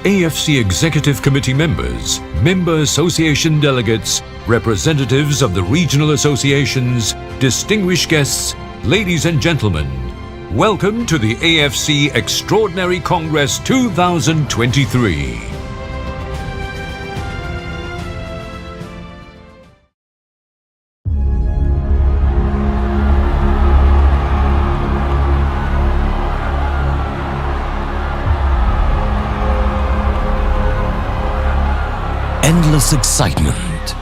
AFC Executive Committee members, Member Association delegates, representatives of the regional associations, distinguished guests, ladies and gentlemen, welcome to the AFC Extraordinary Congress 2023. Endless excitement,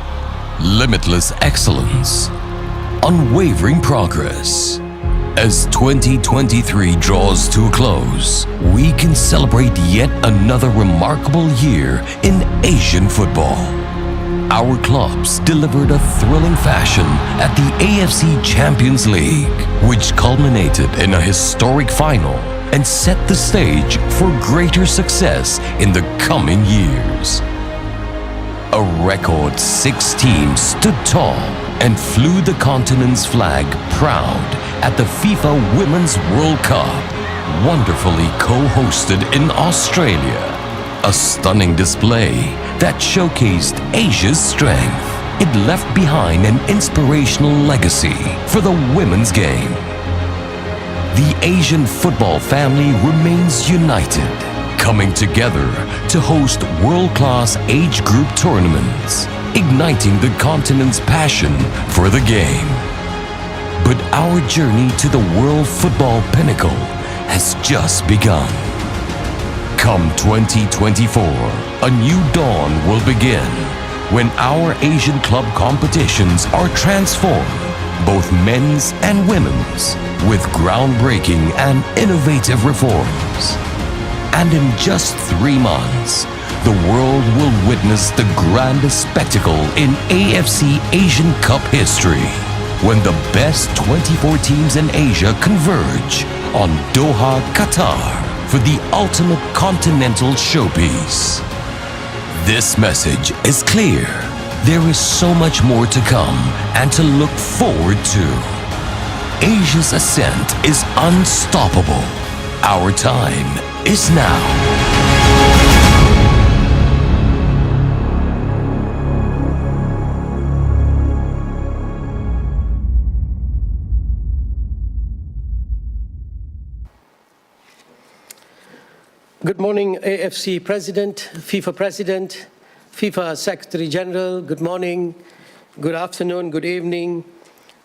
limitless excellence, unwavering progress. As 2023 draws to a close, we can celebrate yet another remarkable year in Asian football. Our clubs delivered a thrilling fashion at the AFC Champions League, which culminated in a historic final and set the stage for greater success in the coming years. A record 6 teams stood tall and flew the continent's flag proud at the FIFA Women's World Cup, wonderfully co-hosted in Australia. A stunning display that showcased Asia's strength. It left behind an inspirational legacy for the women's game. The Asian football family remains united, coming together to host world-class age group tournaments, igniting the continent's passion for the game. But our journey to the world football pinnacle has just begun. Come 2024, a new dawn will begin when our Asian club competitions are transformed, both men's and women's, with groundbreaking and innovative reforms. And in just 3 months, the world will witness the grandest spectacle in AFC Asian Cup history, when the best 24 teams in Asia converge on Doha, Qatar, for the ultimate continental showpiece. This message is clear. There is so much more to come and to look forward to. Asia's ascent is unstoppable. Our time is now. Good morning, AFC President, FIFA President, FIFA Secretary General. Good morning, good afternoon, good evening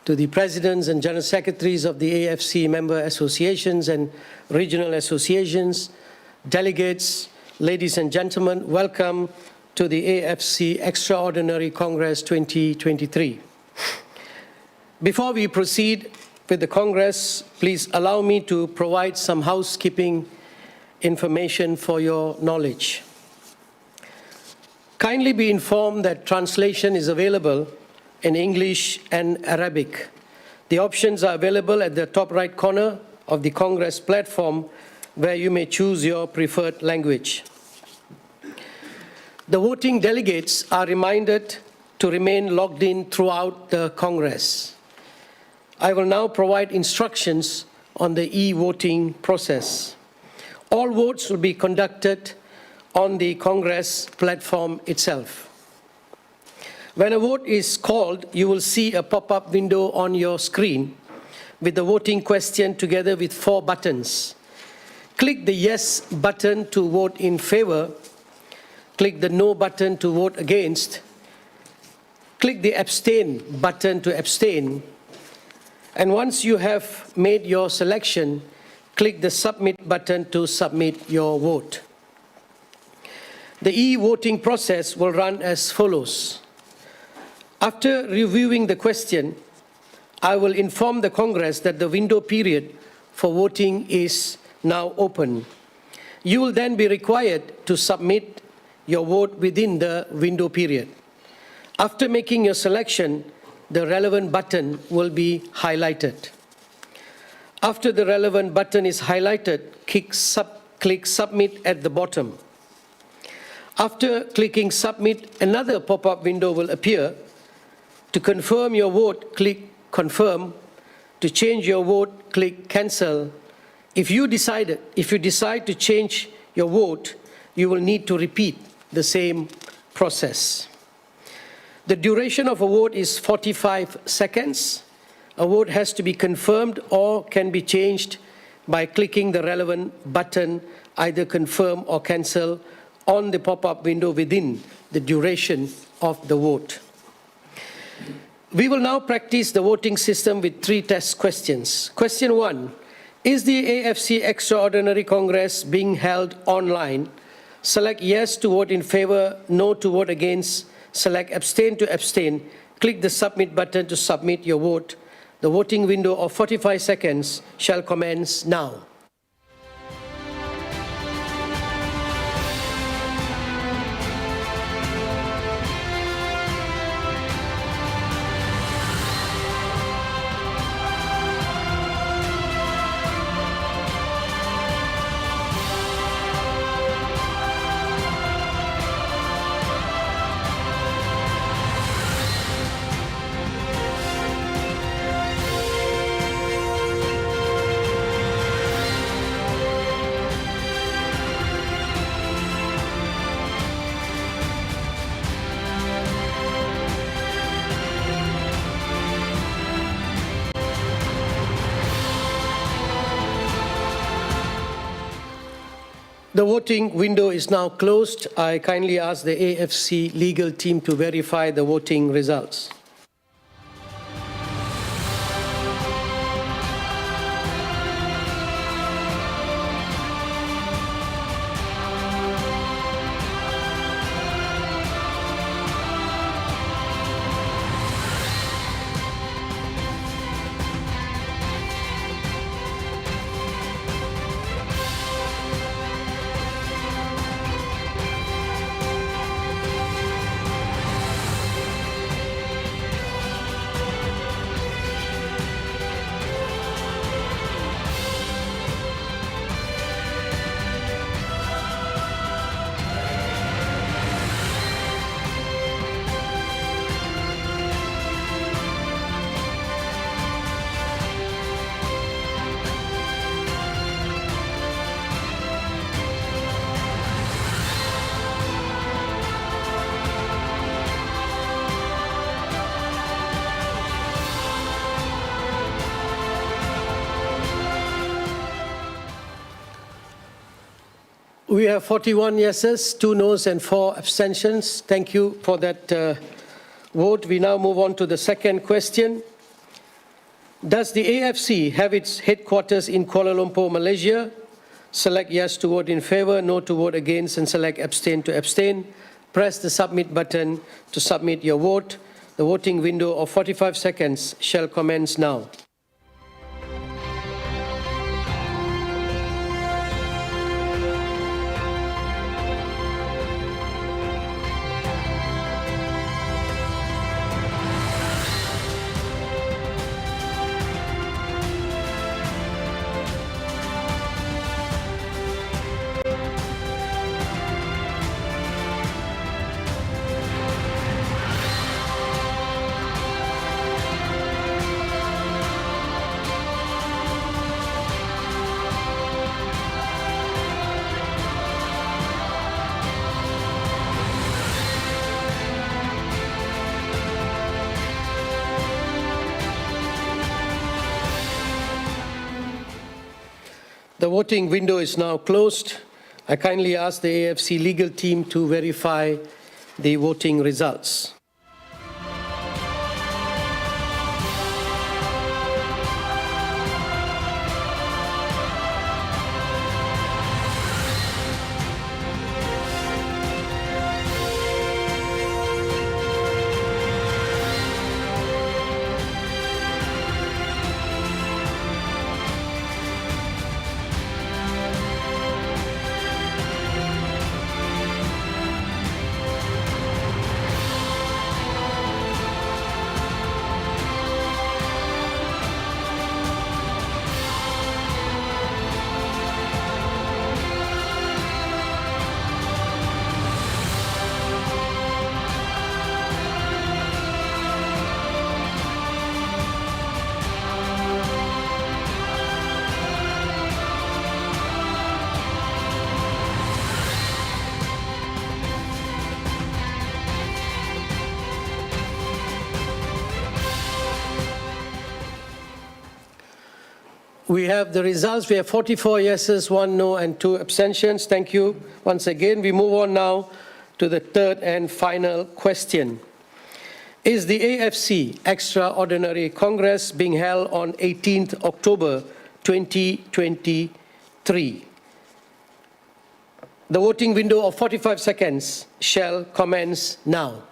to the Presidents and General Secretaries of the AFC member associations and regional associations, delegates, ladies and gentlemen, welcome to the AFC Extraordinary Congress 2023. Before we proceed with the Congress, please allow me to provide some housekeeping information for your knowledge. Kindly be informed that translation is available in English and Arabic. The options are available at the top right corner of the Congress platform, where you may choose your preferred language. The voting delegates are reminded to remain logged in throughout the Congress. I will now provide instructions on the e-voting process. All votes will be conducted on the Congress platform itself. When a vote is called, you will see a pop-up window on your screen with the voting question together with 4 buttons. Click the Yes button to vote in favor. Click the No button to vote against. Click the Abstain button to abstain. And once you have made your selection, click the Submit button to submit your vote. The e-voting process will run as follows. After reviewing the question, I will inform the Congress that the window period for voting is now open. You will then be required to submit your vote within the window period. After making your selection, the relevant button will be highlighted. After the relevant button is highlighted, click Submit at the bottom. After clicking Submit, another pop-up window will appear. To confirm your vote, click Confirm. To change your vote, click Cancel. If you decide to change your vote, you will need to repeat the same process. The duration of a vote is 45 seconds. A vote has to be confirmed or can be changed by clicking the relevant button, either confirm or cancel, on the pop-up window within the duration of the vote. We will now practice the voting system with 3 test questions. Question 1, is the AFC Extraordinary Congress being held online? Select yes to vote in favor, no to vote against, select abstain to abstain. Click the submit button to submit your vote. The voting window of 45 seconds shall commence now. The voting window is now closed. I kindly ask the AFC legal team to verify the voting results. We have 41 yeses, 2 noes and 4 abstentions. Thank you for that vote. We now move on to the second question. Does the AFC have its headquarters in Kuala Lumpur, Malaysia? Select yes to vote in favor, no to vote against, and select abstain to abstain. Press the submit button to submit your vote. The voting window of 45 seconds shall commence now. The voting window is now closed. I kindly ask the AFC legal team to verify the voting results. we have the results. We have 44 yeses, 1 no, and 2 abstentions. Thank you once again. We move on now to the third and final question. Is the AFC Extraordinary Congress being held on 18th October 2023? The voting window of 45 seconds shall commence now.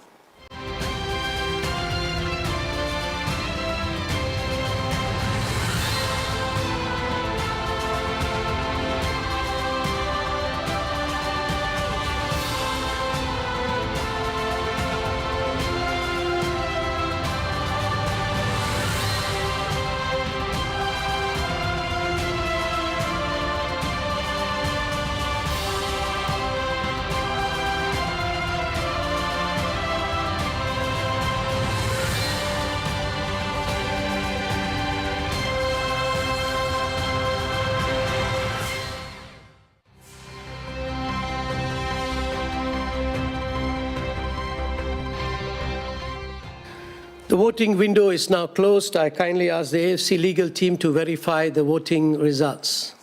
The voting window is now closed. I kindly ask the AFC legal team to verify the voting results.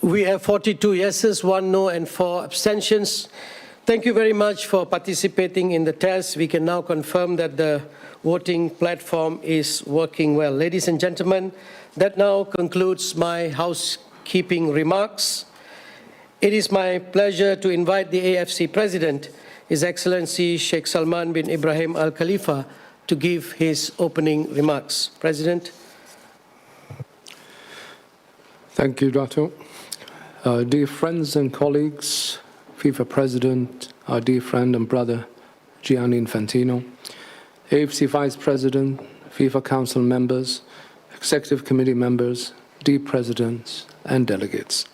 We have 42 yeses, 1 no, and 4 abstentions. Thank you very much for participating in the test. We can now confirm that the voting platform is working well. Ladies and gentlemen, that now concludes my housekeeping remarks. It is my pleasure to invite the AFC President, His Excellency Sheikh Salman bin Ibrahim Al Khalifa, to give his opening remarks. President. Thank you, Dato'. Dear friends and colleagues, FIFA President, our dear friend and brother, Gianni Infantino, AFC Vice President, FIFA Council members, Executive Committee members, dear Presidents and delegates.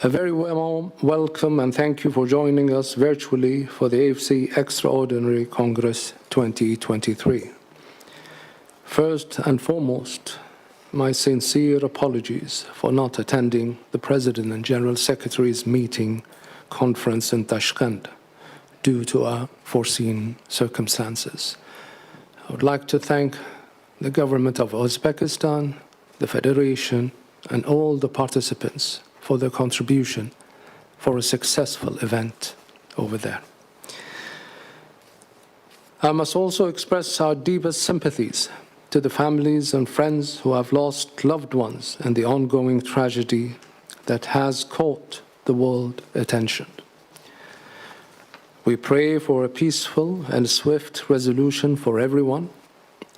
A very warm welcome and thank you for joining us virtually for the AFC Extraordinary Congress 2023. First and foremost, my sincere apologies for not attending the President and General Secretary's meeting conference in Tashkent due to unforeseen circumstances. I would like to thank the government of Uzbekistan, the Federation, and all the participants for their contribution for a successful event over there. I must also express our deepest sympathies to the families and friends who have lost loved ones in the ongoing tragedy that has caught the world attention. We pray for a peaceful and swift resolution for everyone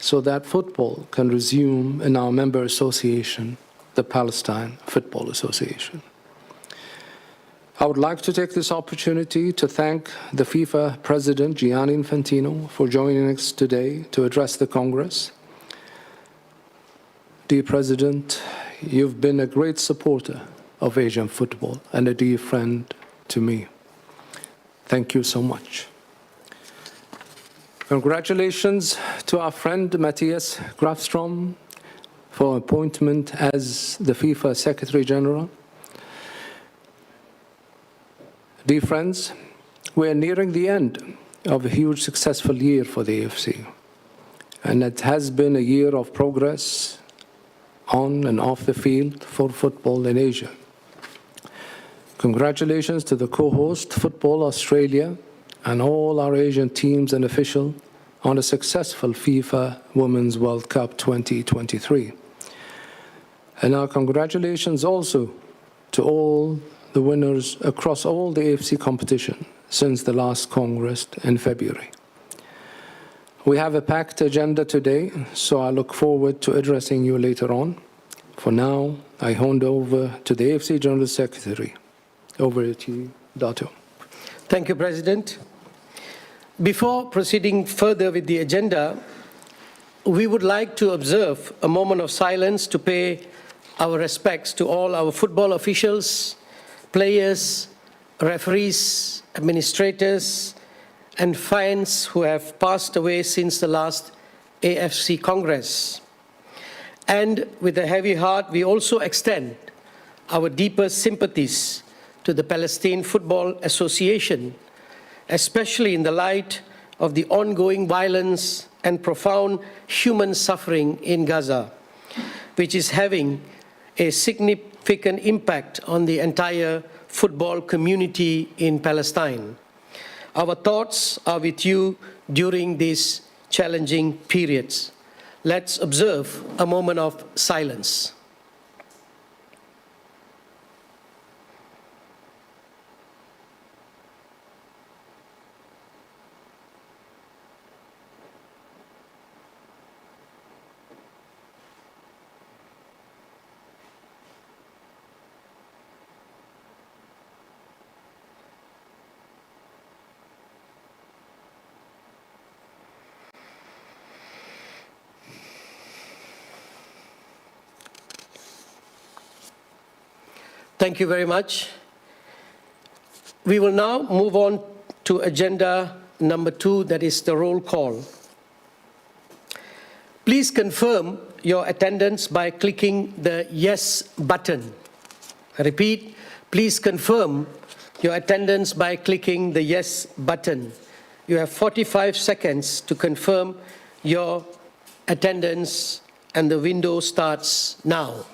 so that football can resume in our member association, the Palestine Football Association. I would like to take this opportunity to thank the FIFA President, Gianni Infantino, for joining us today to address the Congress. Dear President, you've been a great supporter of Asian football and a dear friend to me. Thank you so much. Congratulations to our friend Matthias Grafstrom for appointment as the FIFA Secretary General. Dear friends, we are nearing the end of a huge successful year for the AFC, and it has been a year of progress on and off the field for football in Asia. Congratulations to the co-host Football Australia and all our Asian teams and officials on a successful FIFA Women's World Cup 2023. And our congratulations also to all the winners across all the AFC competition since the last Congress in February. We have a packed agenda today, so I look forward to addressing you later on. For now, I hand over to the AFC General Secretary. Over to you, Dato. Thank you, President. Before proceeding further with the agenda, we would like to observe a moment of silence to pay our respects to all our football officials, players, referees, administrators, and fans who have passed away since the last AFC Congress. And with a heavy heart, we also extend our deepest sympathies to the Palestine Football Association, especially in the light of the ongoing violence and profound human suffering in Gaza, which is having a significant impact on the entire football community in Palestine. Our thoughts are with you during these challenging periods. Let's observe a moment of silence. Thank you very much. We will now move on to agenda number 2, that is the roll call. Please confirm your attendance by clicking the yes button. I repeat, please confirm your attendance by clicking the yes button. You have 45 seconds to confirm your attendance, and the window starts now.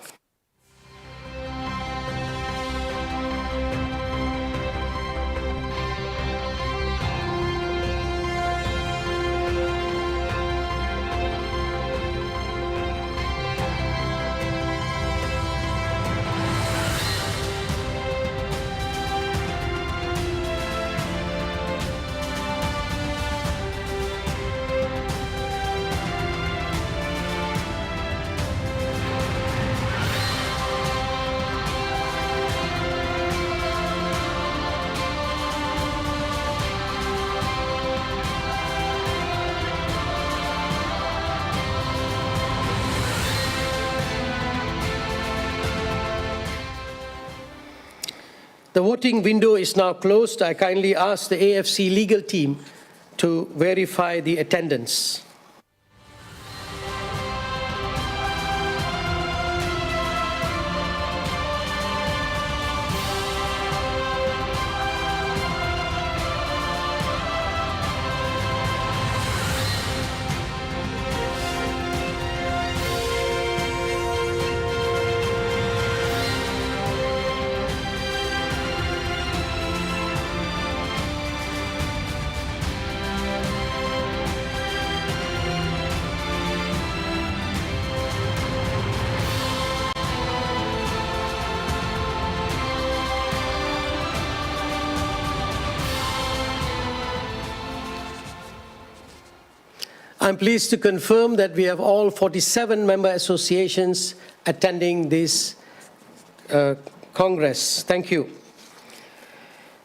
The voting window is now closed. I kindly ask the AFC legal team to verify the attendance. I'm pleased to confirm that we have all 47 member associations attending this Congress. Thank you.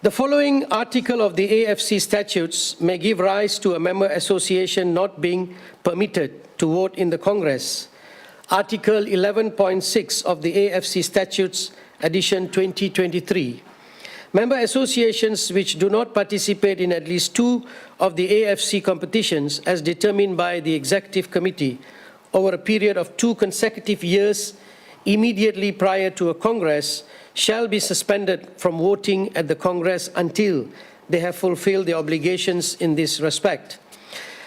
The following article of the AFC statutes may give rise to a member association not being permitted to vote in the Congress. Article 11.6 of the AFC Statutes, edition 2023. Member associations which do not participate in at least 2 of the AFC competitions as determined by the Executive Committee over a period of 2 consecutive years immediately prior to a Congress shall be suspended from voting at the Congress until they have fulfilled their obligations in this respect.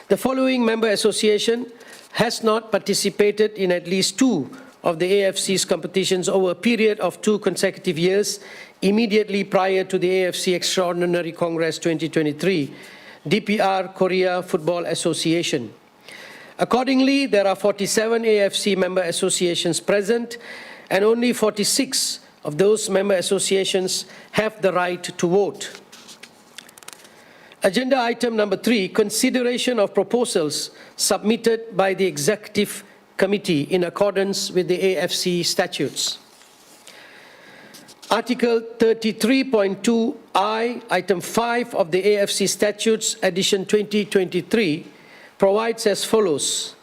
The following member association has not participated in at least 2 of the AFC's competitions over a period of 2 consecutive years immediately prior to the AFC Extraordinary Congress 2023. DPR Korea Football Association. Accordingly, there are 47 AFC member associations present, and only 46 of those member associations have the right to vote. Agenda item number 3, consideration of proposals submitted by the Executive Committee in accordance with the AFC statutes. Article 33.2I, item 5 of the AFC statutes, edition 2023, provides as follows.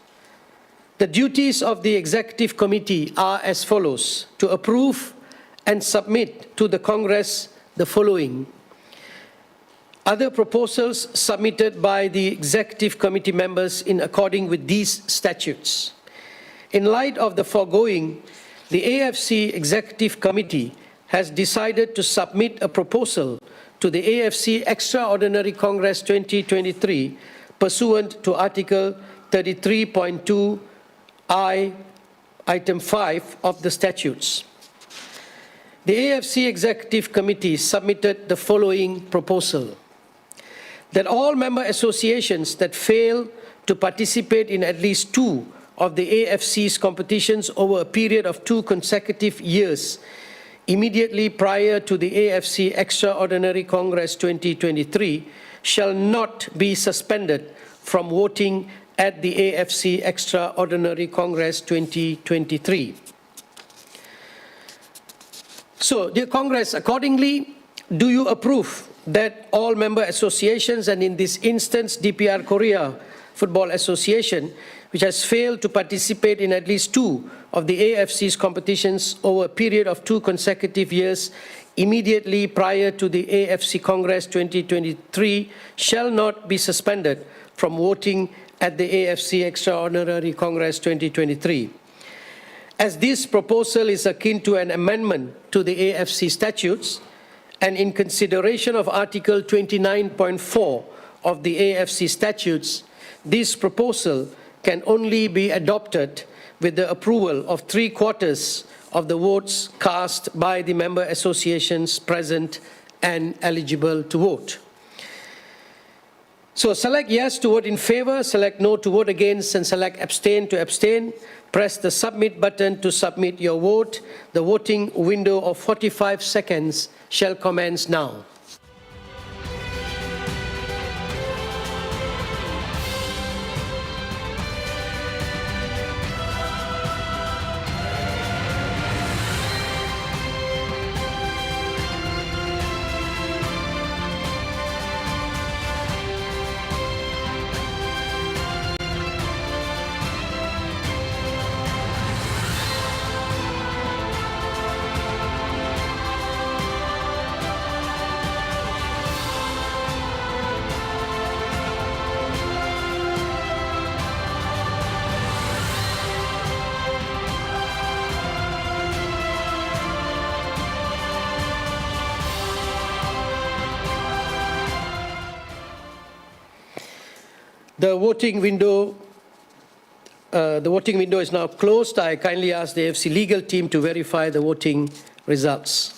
The duties of the Executive Committee are as follows: to approve and submit to the Congress the following. Other proposals submitted by the Executive Committee members in accordance with these statutes. In light of the foregoing, the AFC Executive Committee has decided to submit a proposal to the AFC Extraordinary Congress 2023 pursuant to Article 33.2I, Item 5 of the statutes. The AFC Executive Committee submitted the following proposal: that all member associations that fail to participate in at least 2 of the AFC's competitions over a period of 2 consecutive years immediately prior to the AFC Extraordinary Congress 2023 shall not be suspended from voting at the AFC Extraordinary Congress 2023. So, dear Congress, accordingly, do you approve that all member associations, and in this instance DPR Korea Football Association, which has failed to participate in at least 2 of the AFC's competitions over a period of 2 consecutive years immediately prior to the AFC Congress 2023, shall not be suspended from voting at the AFC Extraordinary Congress 2023. As this proposal is akin to an amendment to the AFC statutes, and in consideration of Article 29.4 of the AFC statutes, this proposal can only be adopted with the approval of 3/4 of the votes cast by the member associations present and eligible to vote. So select yes to vote in favor, select no to vote against, and select abstain to abstain. Press the submit button to submit your vote. The voting window of 45 seconds shall commence now. The voting window is now closed. I kindly ask the AFC legal team to verify the voting results.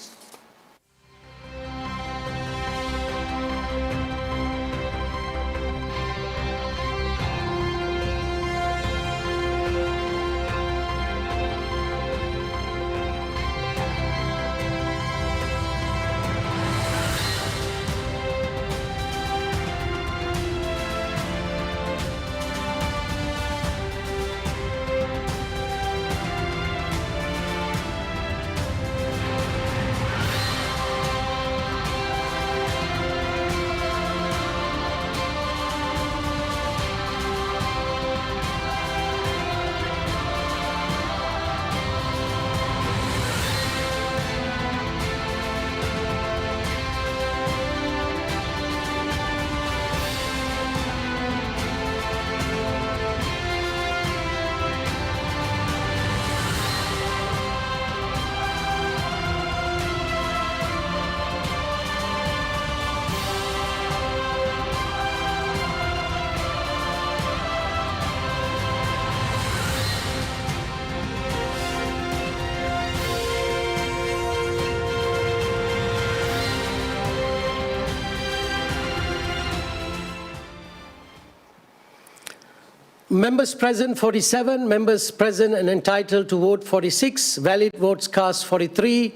Members present 47, members present and entitled to vote 46, valid votes cast 43,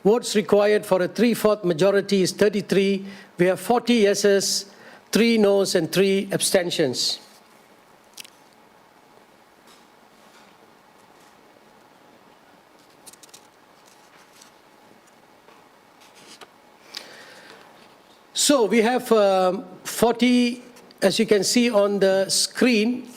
votes required for a 3/4 majority is 33. We have 40 yeses, 3 noes and 3 abstentions. So we have 40, as you can see on the screen.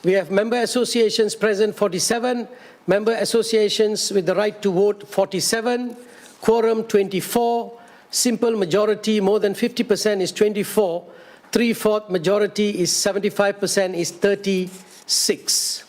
We have member associations present 47, member associations with the right to vote 47, quorum 24, simple majority more than 50% is 24, 3/4 majority is 75% is 36.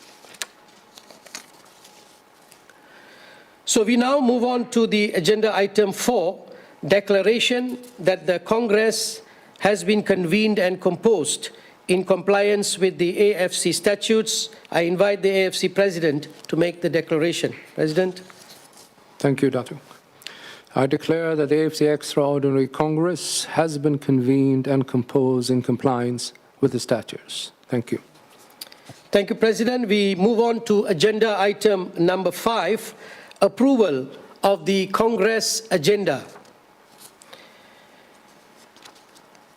So we now move on to the agenda item 4, declaration that the Congress has been convened and composed in compliance with the AFC statutes. I invite the AFC President to make the declaration. President. Thank you, Datuk. I declare that the AFC Extraordinary Congress has been convened and composed in compliance with the statutes. Thank you. Thank you, President. We move on to agenda item number 5, approval of the Congress agenda.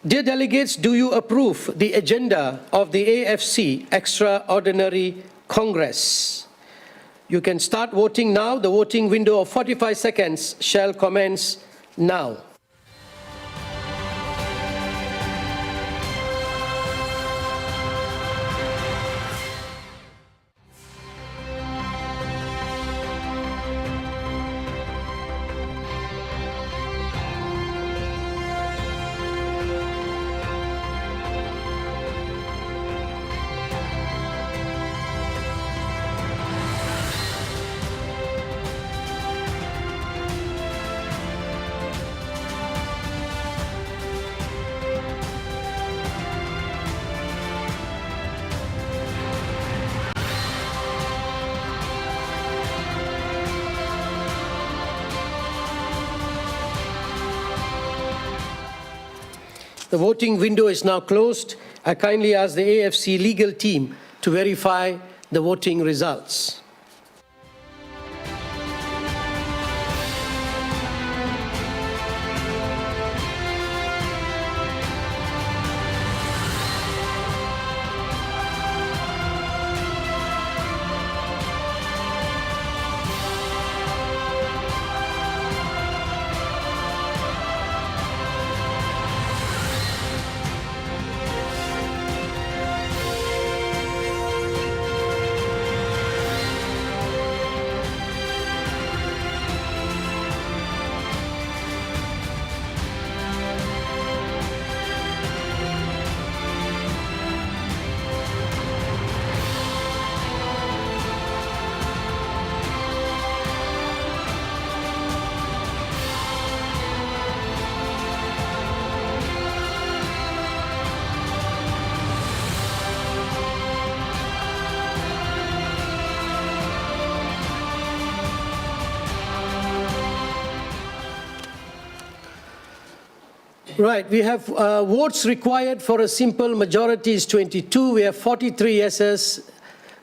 Dear delegates, do you approve the agenda of the AFC Extraordinary Congress? You can start voting now. The voting window of 45 seconds shall commence now. The voting window is now closed. I kindly ask the AFC legal team to verify the voting results. Right, we have votes required for a simple majority is 22. We have 43 yeses,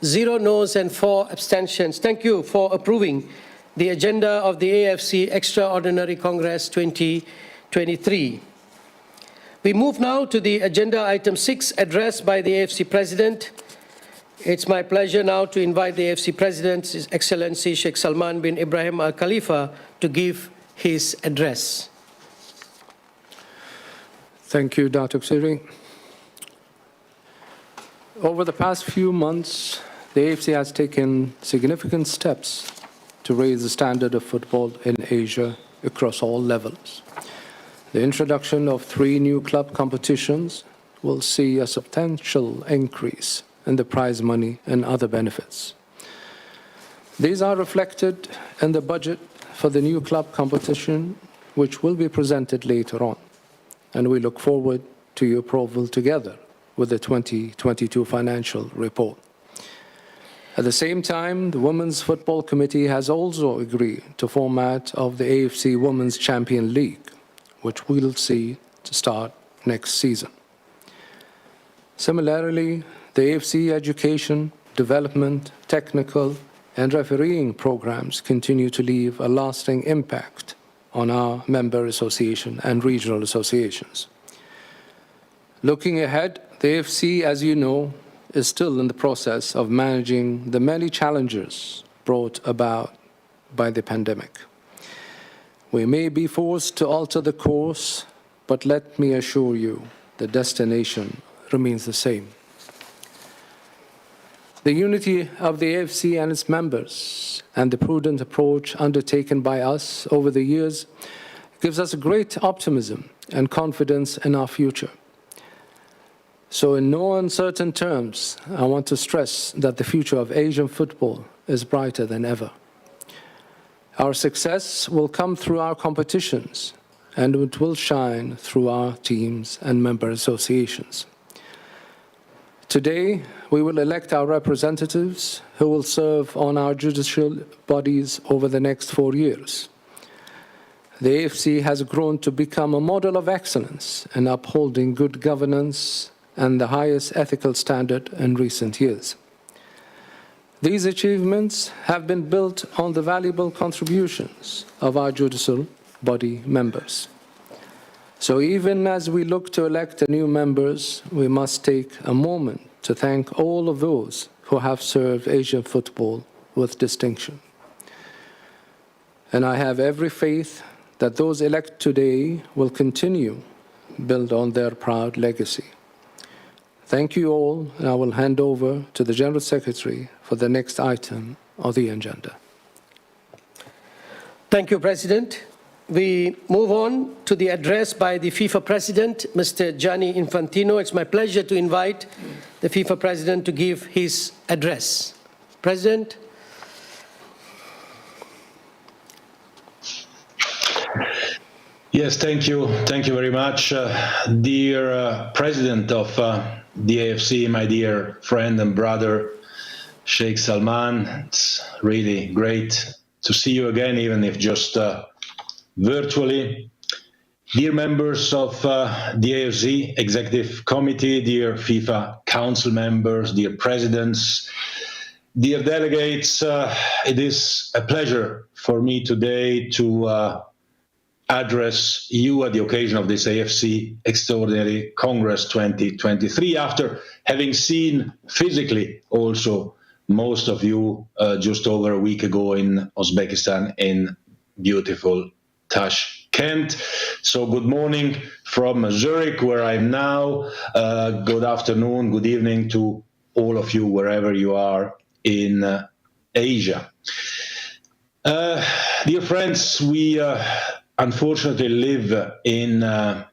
0 noes and 4 abstentions. Thank you for approving the agenda of the AFC Extraordinary Congress 2023. We move now to the agenda item 6, address by the AFC President. It's my pleasure now to invite the AFC President, His Excellency Sheikh Salman bin Ibrahim Al Khalifa, to give his address. Thank you, Datuk Seri. Over the past few months, the AFC has taken significant steps to raise the standard of football in Asia across all levels. The introduction of 3 new club competitions will see a substantial increase in the prize money and other benefits. These are reflected in the budget for the new club competition, which will be presented later on, and we look forward to your approval together with the 2022 financial report. At the same time, the Women's Football Committee has also agreed to format of the AFC Women's Champions League, which we'll see to start next season. Similarly, the AFC education, development, technical, and refereeing programs continue to leave a lasting impact on our member association and regional associations. Looking ahead, the AFC, as you know, is still in the process of managing the many challenges brought about by the pandemic. We may be forced to alter the course, but let me assure you, the destination remains the same. The unity of the AFC and its members and the prudent approach undertaken by us over the years gives us great optimism and confidence in our future. So in no uncertain terms, I want to stress that the future of Asian football is brighter than ever. Our success will come through our competitions, and it will shine through our teams and member associations. Today, we will elect our representatives who will serve on our judicial bodies over the next 4 years. The AFC has grown to become a model of excellence in upholding good governance and the highest ethical standard in recent years. These achievements have been built on the valuable contributions of our judicial body members. So even as we look to elect new members, we must take a moment to thank all of those who have served Asian football with distinction. And I have every faith that those elected today will continue to build on their proud legacy. Thank you all, and I will hand over to the General Secretary for the next item of the agenda. Thank you, President. We move on to the address by the FIFA President, Mr. Gianni Infantino. It's my pleasure to invite the FIFA President to give his address. President. Yes, thank you. Thank you very much. Dear President of the AFC, my dear friend and brother, Sheikh Salman, it's really great to see you again, even if just virtually. Dear members of the AFC Executive Committee, dear FIFA Council members, dear presidents, dear delegates, it is a pleasure for me today to address you at the occasion of this AFC Extraordinary Congress 2023, after having seen physically also most of you just over a week ago in Uzbekistan in beautiful Tashkent. So good morning from Zurich, where I'm now. Good afternoon, good evening to all of you, wherever you are in Asia. Dear friends, we unfortunately live in a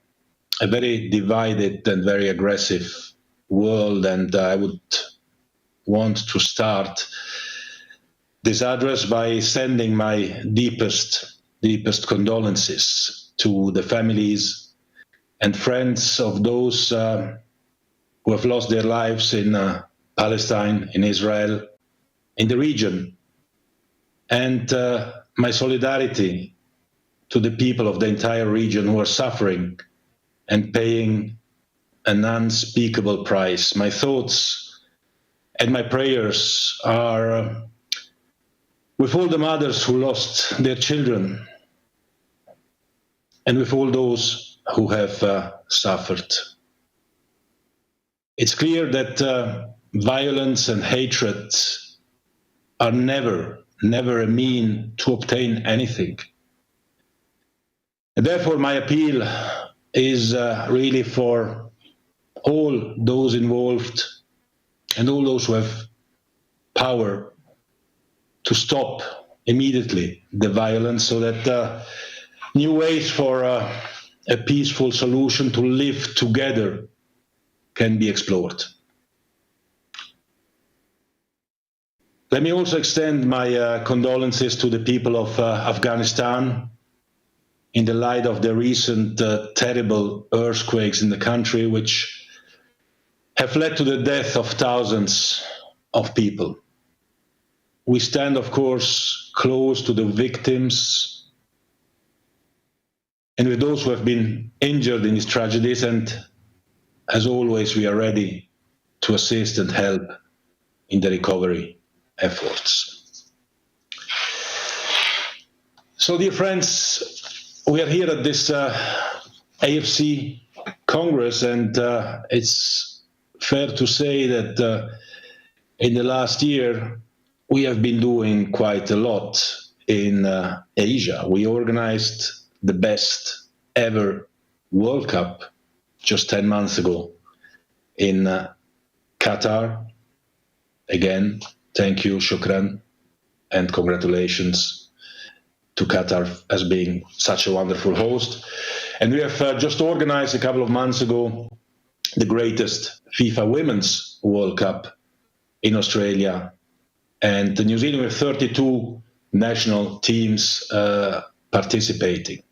very divided and very aggressive world, and I would want to start this address by sending my deepest condolences to the families and friends of those who have lost their lives in Palestine, in Israel, in the region, and my solidarity to the people of the entire region who are suffering and paying an unspeakable price. My thoughts and my prayers are with all the mothers who lost their children and with all those who have suffered. It's clear that violence and hatred are never a mean to obtain anything. And therefore, my appeal is really for all those involved and all those who have power to stop immediately the violence, so that new ways for a peaceful solution to live together can be explored. Let me also extend my condolences to the people of Afghanistan in the light of the recent terrible earthquakes in the country, which have led to the death of thousands of people. We stand, of course, close to the victims and with those who have been injured in these tragedies, and as always, we are ready to assist and help in the recovery efforts. So, dear friends, we are here at this AFC Congress, and it's fair to say that in the last year we have been doing quite a lot in Asia. We organized the best ever World Cup just 10 months ago in Qatar. Again, thank you, shukran, and congratulations to Qatar as being such a wonderful host. And we have just organized a couple of months ago the greatest FIFA Women's World Cup in Australia. And New Zealand with 32 national teams participating.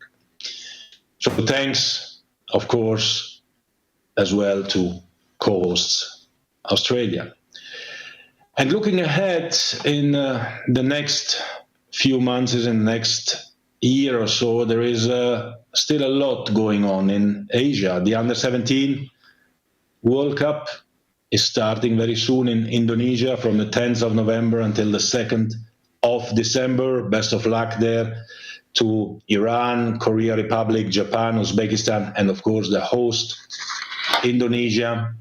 So thanks, of course, as well to co-hosts Australia. And looking ahead in the next few months, in the next year or so, there is still a lot going on in Asia. The Under-17 World Cup is starting very soon in Indonesia from the 10th of November until the 2nd of December. Best of luck there to Iran, Korea Republic, Japan, Uzbekistan, and of course the host, Indonesia.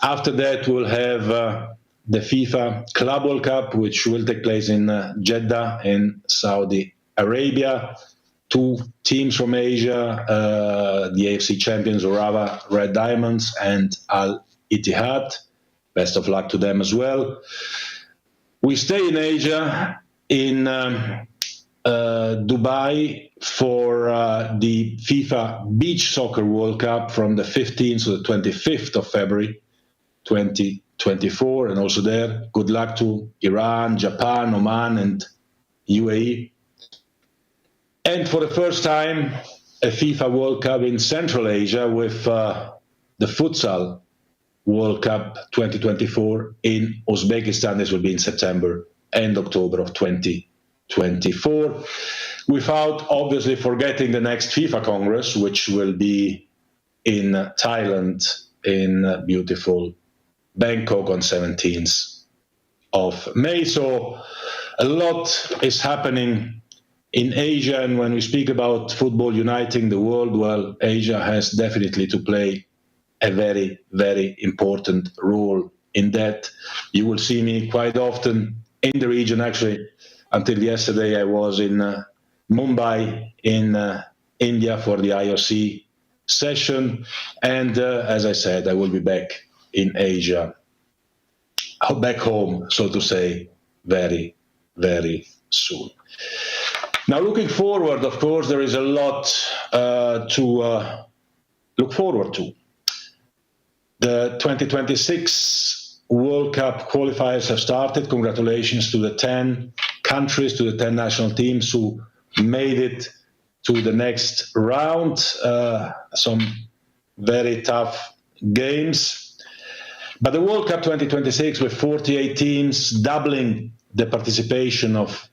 After that, we'll have the FIFA Club World Cup, which will take place in Jeddah in Saudi Arabia. Two teams from Asia, the AFC Champions, Urawa Red Diamonds, and Al Ittihad. Best of luck to them as well. We stay in Asia, in Dubai, for the FIFA Beach Soccer World Cup from the 15th to the 25th of February 2024. And also there, good luck to Iran, Japan, Oman, and UAE. And for the first time, a FIFA World Cup in Central Asia with the Futsal World Cup 2024 in Uzbekistan. This will be in September and October of 2024. Without obviously forgetting the next FIFA Congress, which will be in Thailand, in beautiful Bangkok on 17th of May. So a lot is happening in Asia, and when we speak about football uniting the world, well, Asia has definitely to play a very, very important role in that. You will see me quite often in the region. Actually, until yesterday, I was in Mumbai in India for the IOC session. And as I said, I will be back in Asia, back home, so to say, very, very soon. Now, looking forward, of course, there is a lot to look forward to. The 2026 World Cup qualifiers have started. Congratulations to the 10 countries, to the 10 national teams who made it to the next round. Some very tough games. But the World Cup 2026, with 48 teams, doubling the participation of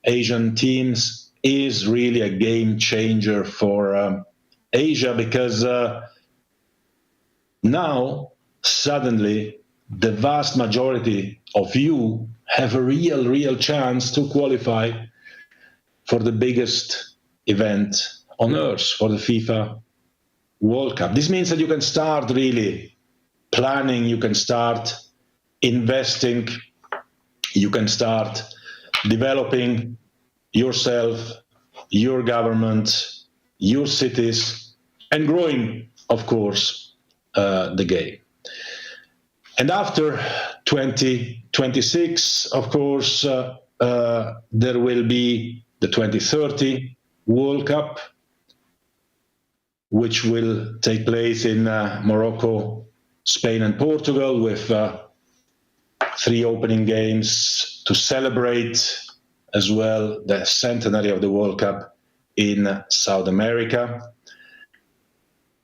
Asian teams, is really a game changer for Asia, because now suddenly the vast majority of you have a real chance to qualify for the biggest event on earth, for the FIFA World Cup. This means that you can start really planning, you can start investing, you can start developing yourself, your government, your cities, and growing, of course, the game. And after 2026, of course, there will be the 2030 World Cup, which will take place in Morocco, Spain, and Portugal, with 3 opening games to celebrate as well the centenary of the World Cup in South America.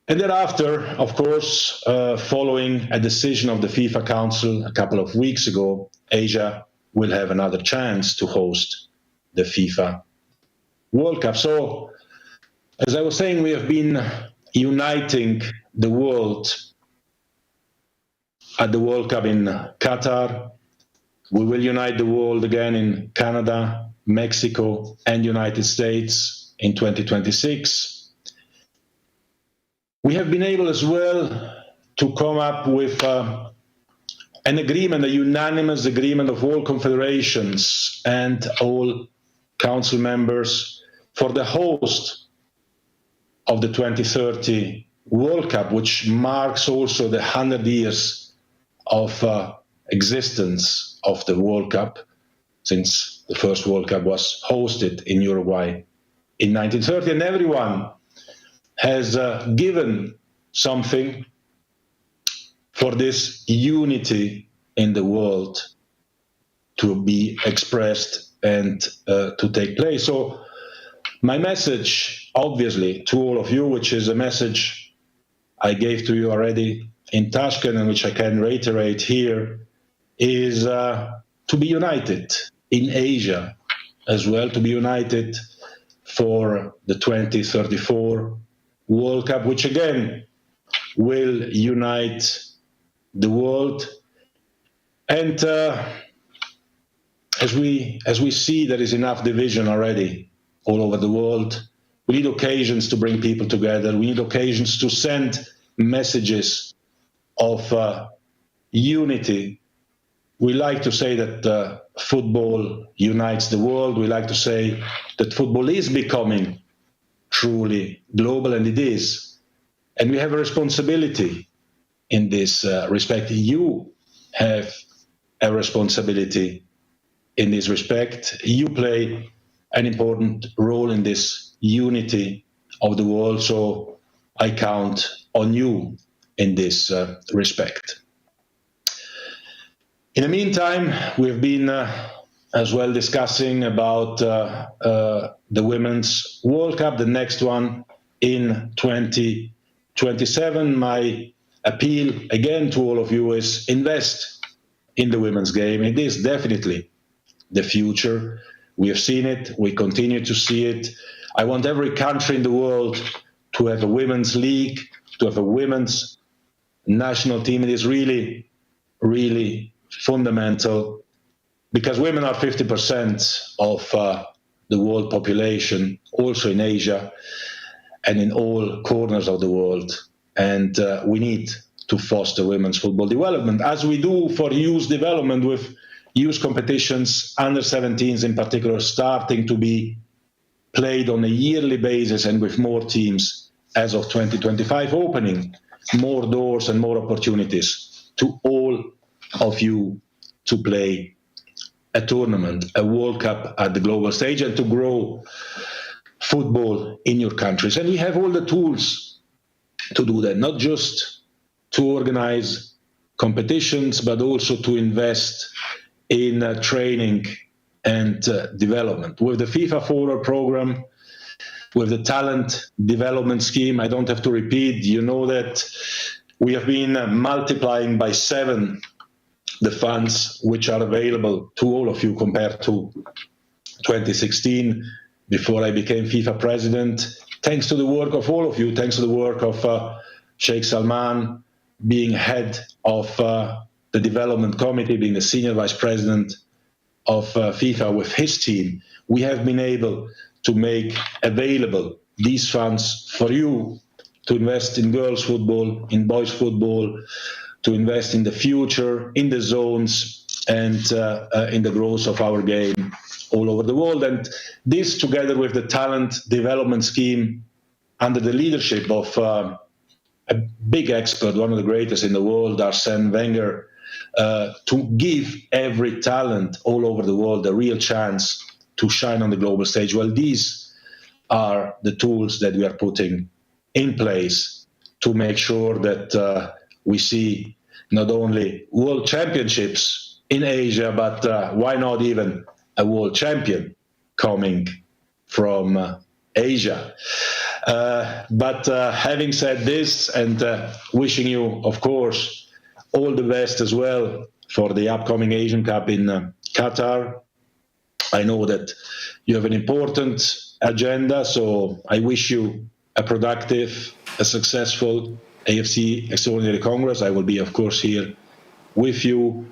And thereafter, of course, following a decision of the FIFA Council a couple of weeks ago, Asia will have another chance to host the FIFA World Cup. So, as I was saying, we have been uniting the world at the World Cup in Qatar. We will unite the world again in Canada, Mexico, and United States in 2026. We have been able as well to come up with an agreement, a unanimous agreement of all confederations and all council members for the host of the 2030 World Cup, which marks also the 100 years of existence of the World Cup, since the first World Cup was hosted in Uruguay in 1930. And everyone has given something for this unity in the world to be expressed and to take place. So my message, obviously, to all of you, which is a message I gave to you already in Tashkent and which I can reiterate here, is to be united in Asia as well, to be united for the 2034 World Cup, which again will unite the world. And as we see there is enough division already all over the world, we need occasions to bring people together. We need occasions to send messages of unity. We like to say that football unites the world. We like to say that football is becoming truly global, and it is. And we have a responsibility in this respect. You have a responsibility in this respect. You play an important role in this unity of the world, so I count on you in this respect. In the meantime, we've been as well discussing about the Women's World Cup, the next one in 2027. My appeal again to all of you is invest in the women's game. It is definitely the future. We have seen it. We continue to see it. I want every country in the world to have a women's league, to have a women's national team. It is really, really fundamental, because women are 50% of the world population, also in Asia and in all corners of the world. And we need to foster women's football development, as we do for youth development, with youth competitions, under 17s in particular, starting to be played on a yearly basis and with more teams as of 2025, opening more doors and more opportunities to all of you to play a tournament, a World Cup at the global stage, and to grow football in your countries. And we have all the tools to do that, not just to organize competitions, but also to invest in training and development. With the FIFA Forward program, with the talent development scheme, I don't have to repeat, you know that we have been multiplying by 7 the funds which are available to all of you compared to 2016, before I became FIFA President, thanks to the work of all of you, thanks to the work of Sheikh Salman being head of the development committee, being the senior vice president of FIFA with his team. We have been able to make available these funds for you to invest in girls' football, in boys' football, to invest in the future, in the zones, and in the growth of our game all over the world. And this, together with the talent development scheme under the leadership of a big expert, one of the greatest in the world, Arsene Wenger, to give every talent all over the world a real chance to shine on the global stage. Well, these are the tools that we are putting in place to make sure that we see not only world championships in Asia, but why not even a world champion coming from Asia. But having said this, and wishing you, of course, all the best as well for the upcoming Asian Cup in Qatar. I know that you have an important agenda, so I wish you a productive, a successful AFC Extraordinary Congress. I will be, of course, here with you,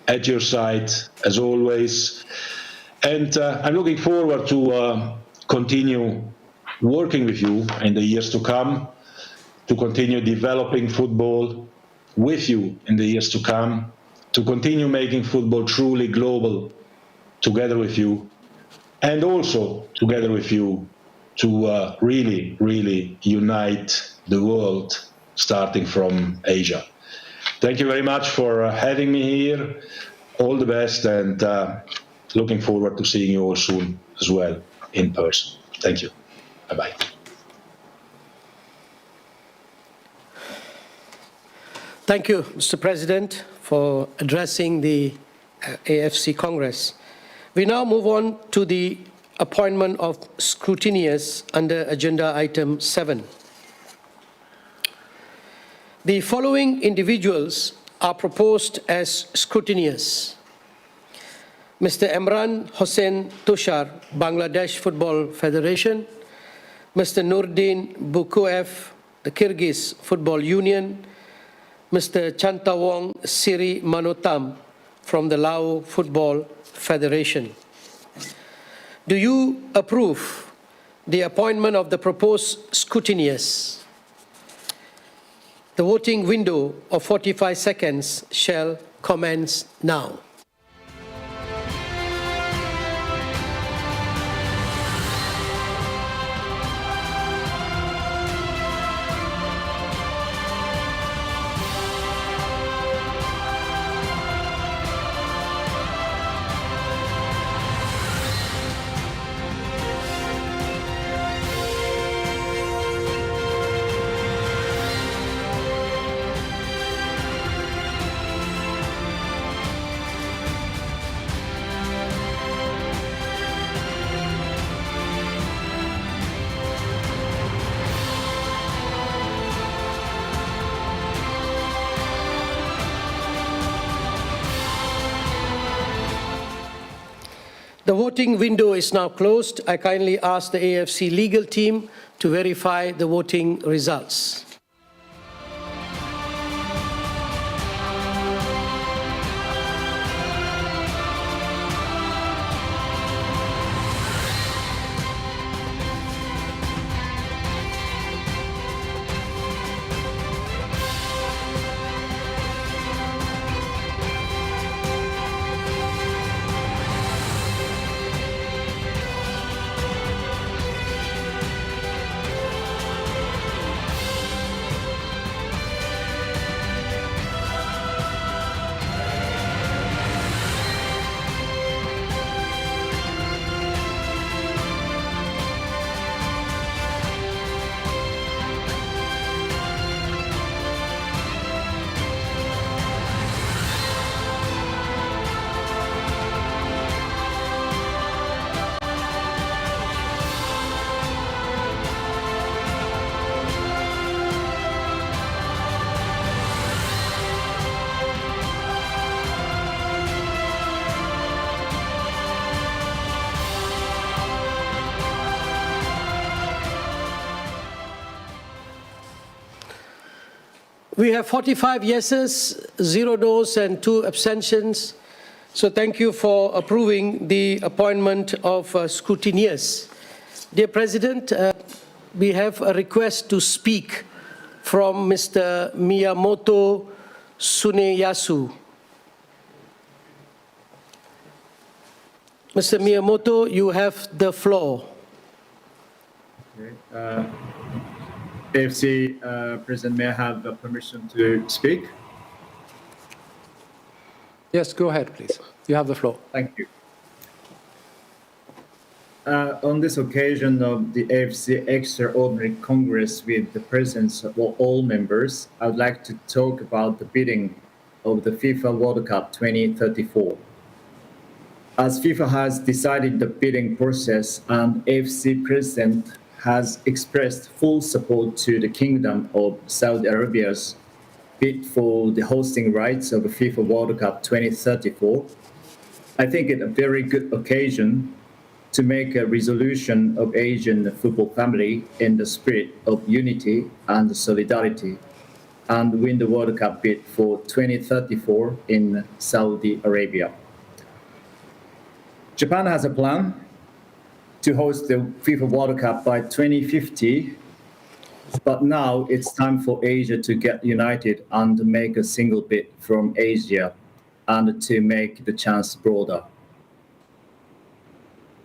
at your side, as always. And I'm looking forward to continue working with you in the years to come, to continue developing football with you in the years to come, to continue making football truly global together with you, and also together with you to really, really unite the world, starting from Asia. Thank you very much for having me here. All the best, and looking forward to seeing you all soon as well in person. Thank you. Bye-bye. Thank you, Mr. President, for addressing the AFC Congress. We now move on to the appointment of scrutineers under Agenda Item 7. The following individuals are proposed as scrutineers: Mr. Imran Hossain Tushar, Bangladesh Football Federation; Mr. Nurdin Bukuev, the Kyrgyz Football Union; Mr. Chantawong Siri Manotam from the Lao Football Federation. Do you approve the appointment of the proposed scrutineers? The voting window of 45 seconds shall commence now. The voting window is now closed. I kindly ask the AFC legal team to verify the voting results. We have 45 yeses, 0 noes, and 2 abstentions. So thank you for approving the appointment of scrutineers. Dear President, we have a request to speak from Mr. Miyamoto Suneyasu. Mr. Miyamoto, you have the floor. Okay. AFC President, may I have the permission to speak? Yes, go ahead, please. You have the floor. Thank you. On this occasion of the AFC Extraordinary Congress with the presence of all members, I would like to talk about the bidding of the FIFA World Cup 2034. As FIFA has decided the bidding process and AFC President has expressed full support to the Kingdom of Saudi Arabia's bid for the hosting rights of the FIFA World Cup 2034, I think it a very good occasion to make a resolution of Asian football family in the spirit of unity and solidarity, and win the World Cup bid for 2034 in Saudi Arabia. Japan has a plan to host the FIFA World Cup by 2050, but now it's time for Asia to get united and make a single bid from Asia and to make the chance broader.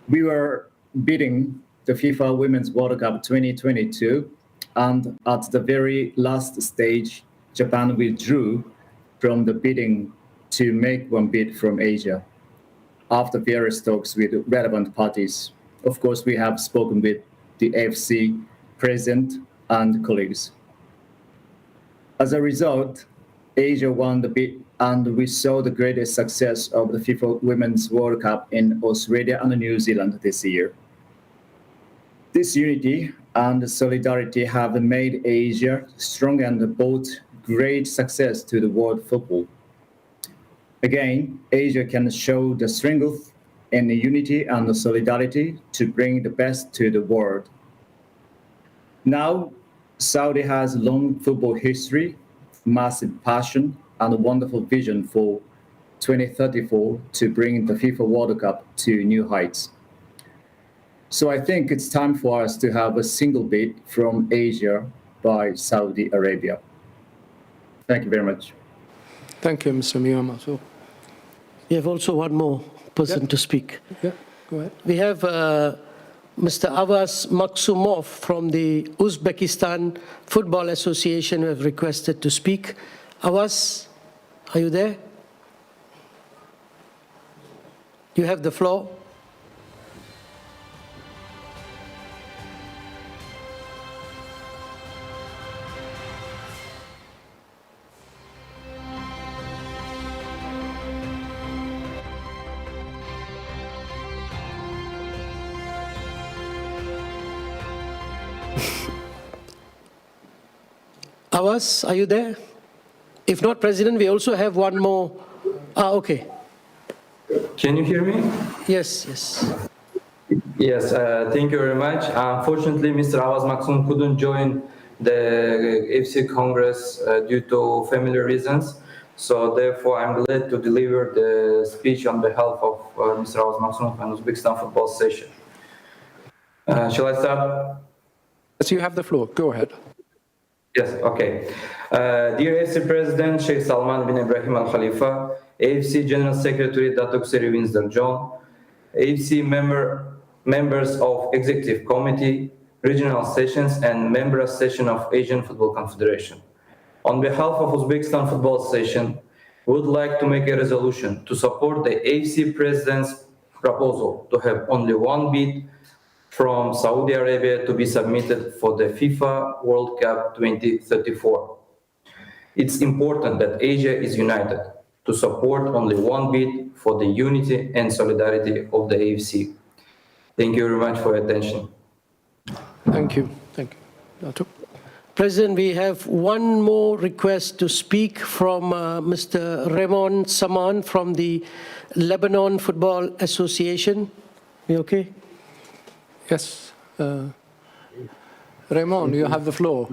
We were bidding the FIFA Women's World Cup 2022, and at the very last stage, Japan withdrew from the bidding to make one bid from Asia after various talks with relevant parties. Of course, we have spoken with the AFC President and colleagues. As a result, Asia won the bid, and we saw the greatest success of the FIFA Women's World Cup in Australia and New Zealand this year. This unity and solidarity have made Asia strong and brought great success to the world football. Again, Asia can show the strength in the unity and the solidarity to bring the best to the world. Now, Saudi has long football history, massive passion, and a wonderful vision for 2034 to bring the FIFA World Cup to new heights. So I think it's time for us to have a single bid from Asia by Saudi Arabia. Thank you very much. Thank you, Mr. Miyamoto. We have also one more person to speak. Yeah, go ahead. We have Mr. Avaz Maksumov from the Uzbekistan Football Association who have requested to speak. Avaz, are you there? You have the floor. Avaz, are you there? If not, President, we also have one more. Okay. Can you hear me? Yes, yes. Yes, thank you very much. Unfortunately, Mr. Avaz Maksum couldn't join the AFC Congress due to family reasons. So therefore, I'm glad to deliver the speech on behalf of Mr. Avaz Maksum and Uzbekistan Football Association. Shall I start? Yes, you have the floor. Go ahead. Yes, okay. Dear AFC President Sheikh Salman bin Ibrahim Al Khalifa, AFC General Secretary Datuk Seri Winston John, AFC members of Executive Committee, Regional Sessions, and Member Association of Asian Football Confederation. On behalf of Uzbekistan Football Association, we would like to make a resolution to support the AFC President's proposal to have only one bid from Saudi Arabia to be submitted for the FIFA World Cup 2034. It's important that Asia is united to support only one bid for the unity and solidarity of the AFC. Thank you very much for your attention. Thank you. Thank you. Datuk. President, we have one more request to speak from Mr. Ramon Saman from the Lebanon Football Association. You okay? Yes. Raymond, you have the floor.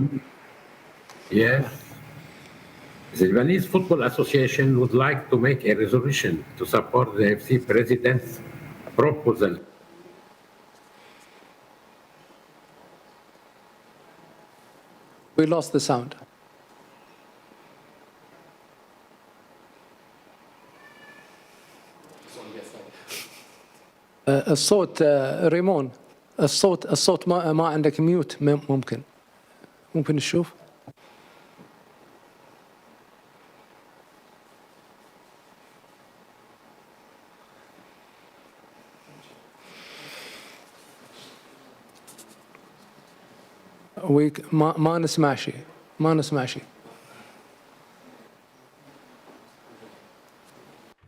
Yes. The Lebanese Football Association would like to make a resolution to support the AFC President's proposal. We lost the sound. الصوت ريمون الصوت ما عندك ميوت ممكن نشوف ما نسمع شيء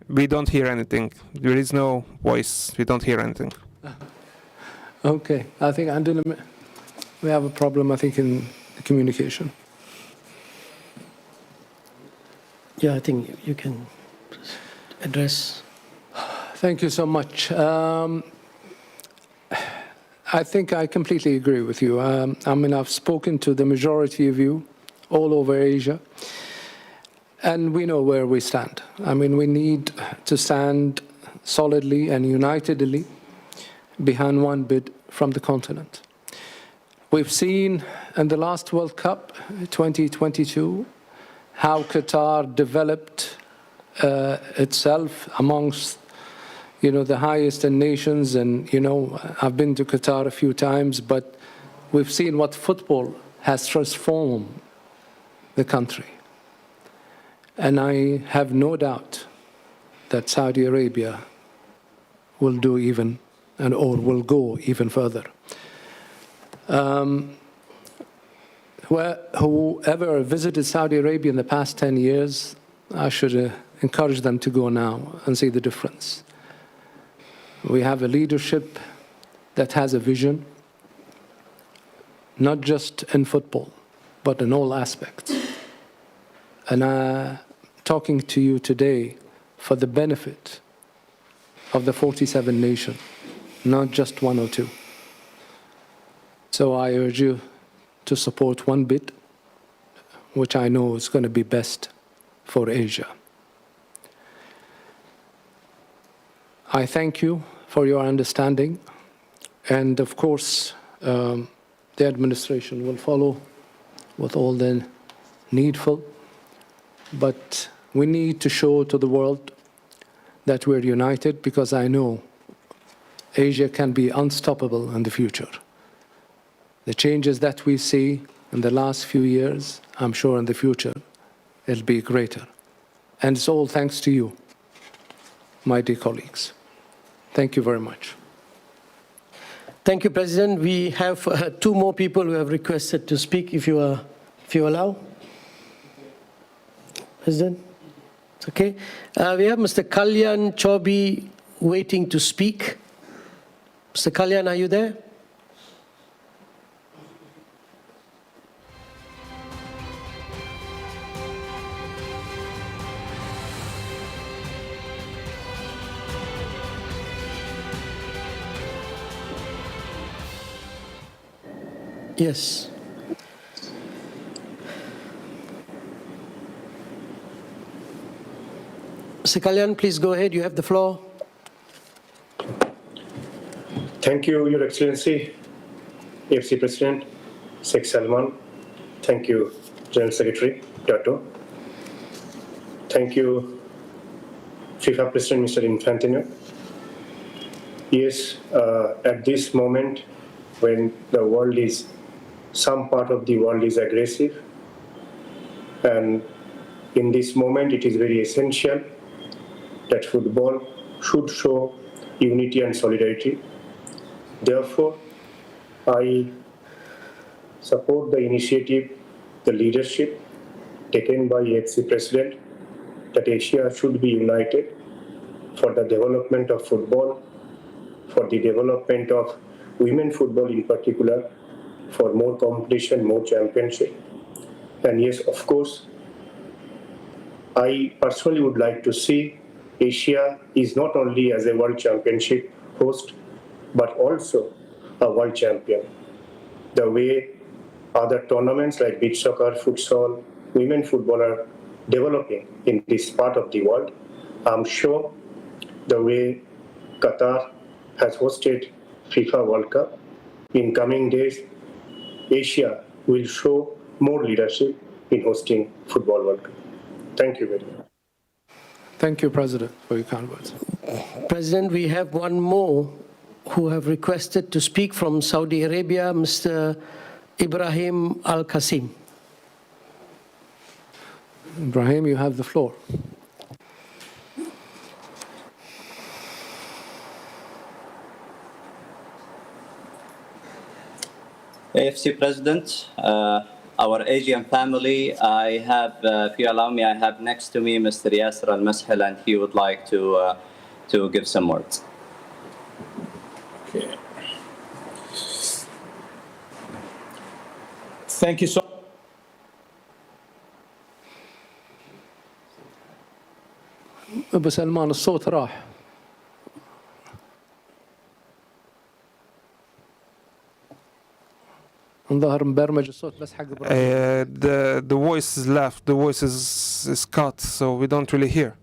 We don't hear anything. There is no voice. We don't hear anything. Okay, I think we have a problem, I think, in the communication. Yeah, I think you can address. Thank you so much. I think I completely agree with you. I mean, I've spoken to the majority of you all over Asia. And we know where we stand. I mean, we need to stand solidly and unitedly behind one bid from the continent. We've seen in the last World Cup 2022 how Qatar developed itself amongst the highest in nations. And I've been to Qatar a few times, but we've seen what football has transformed the country. And I have no doubt that Saudi Arabia will do even, or will go even further. Whoever visited Saudi Arabia in the past 10 years, I should encourage them to go now and see the difference. We have a leadership that has a vision, not just in football, but in all aspects. And I'm talking to you today for the benefit of the 47 nations, not just one or two. So I urge you to support one bid, which I know is going to be best for Asia. I thank you for your understanding, and of course, the administration will follow with all the needful, but we need to show to the world that we're united, because I know Asia can be unstoppable in the future. The changes that we see in the last few years, I'm sure in the future, it'll be greater. And it's all thanks to you, my dear colleagues. Thank you very much. Thank you, President. We have two more people who have requested to speak, if you allow. President, it's okay. We have Mr. Kalyan Chobi waiting to speak. Mr. Kalyan, are you there? Yes. Mr. Kalyan, please go ahead. You have the floor. Thank you, Your Excellency, AFC President Sheikh Salman. Thank you, General Secretary Dato. Thank you, FIFA President Mr. Infantino. Yes, at this moment, when the world is, some part of the world is aggressive, and in this moment it is very essential that football should show unity and solidarity. Therefore, I support the initiative, the leadership taken by AFC President, that Asia should be united for the development of football, for the development of women football in particular, for more competition, more championship. And yes, of course, I personally would like to see Asia is not only as a world championship host, but also a world champion. The way other tournaments like beach soccer, futsal, women football are developing in this part of the world, I'm sure the way Qatar has hosted FIFA World Cup, in coming days, Asia will show more leadership in hosting Football World Cup. Thank you very much. Thank you, President, for your kind words. President, we have one more who have requested to speak from Saudi Arabia, Mr. Ibrahim Al-Qasim. Ibrahim, you have the floor. AFC President, our Asian family, I have, if you allow me, I have next to me Mr. Yasser Al-Mashhal, and he would like to give some words. Okay. Thank you so much. أبو سلمان الصوت راح. ظهر مبرمج الصوت بس حق إبراهيم. The voice is left, the voice is cut, so we don't really hear.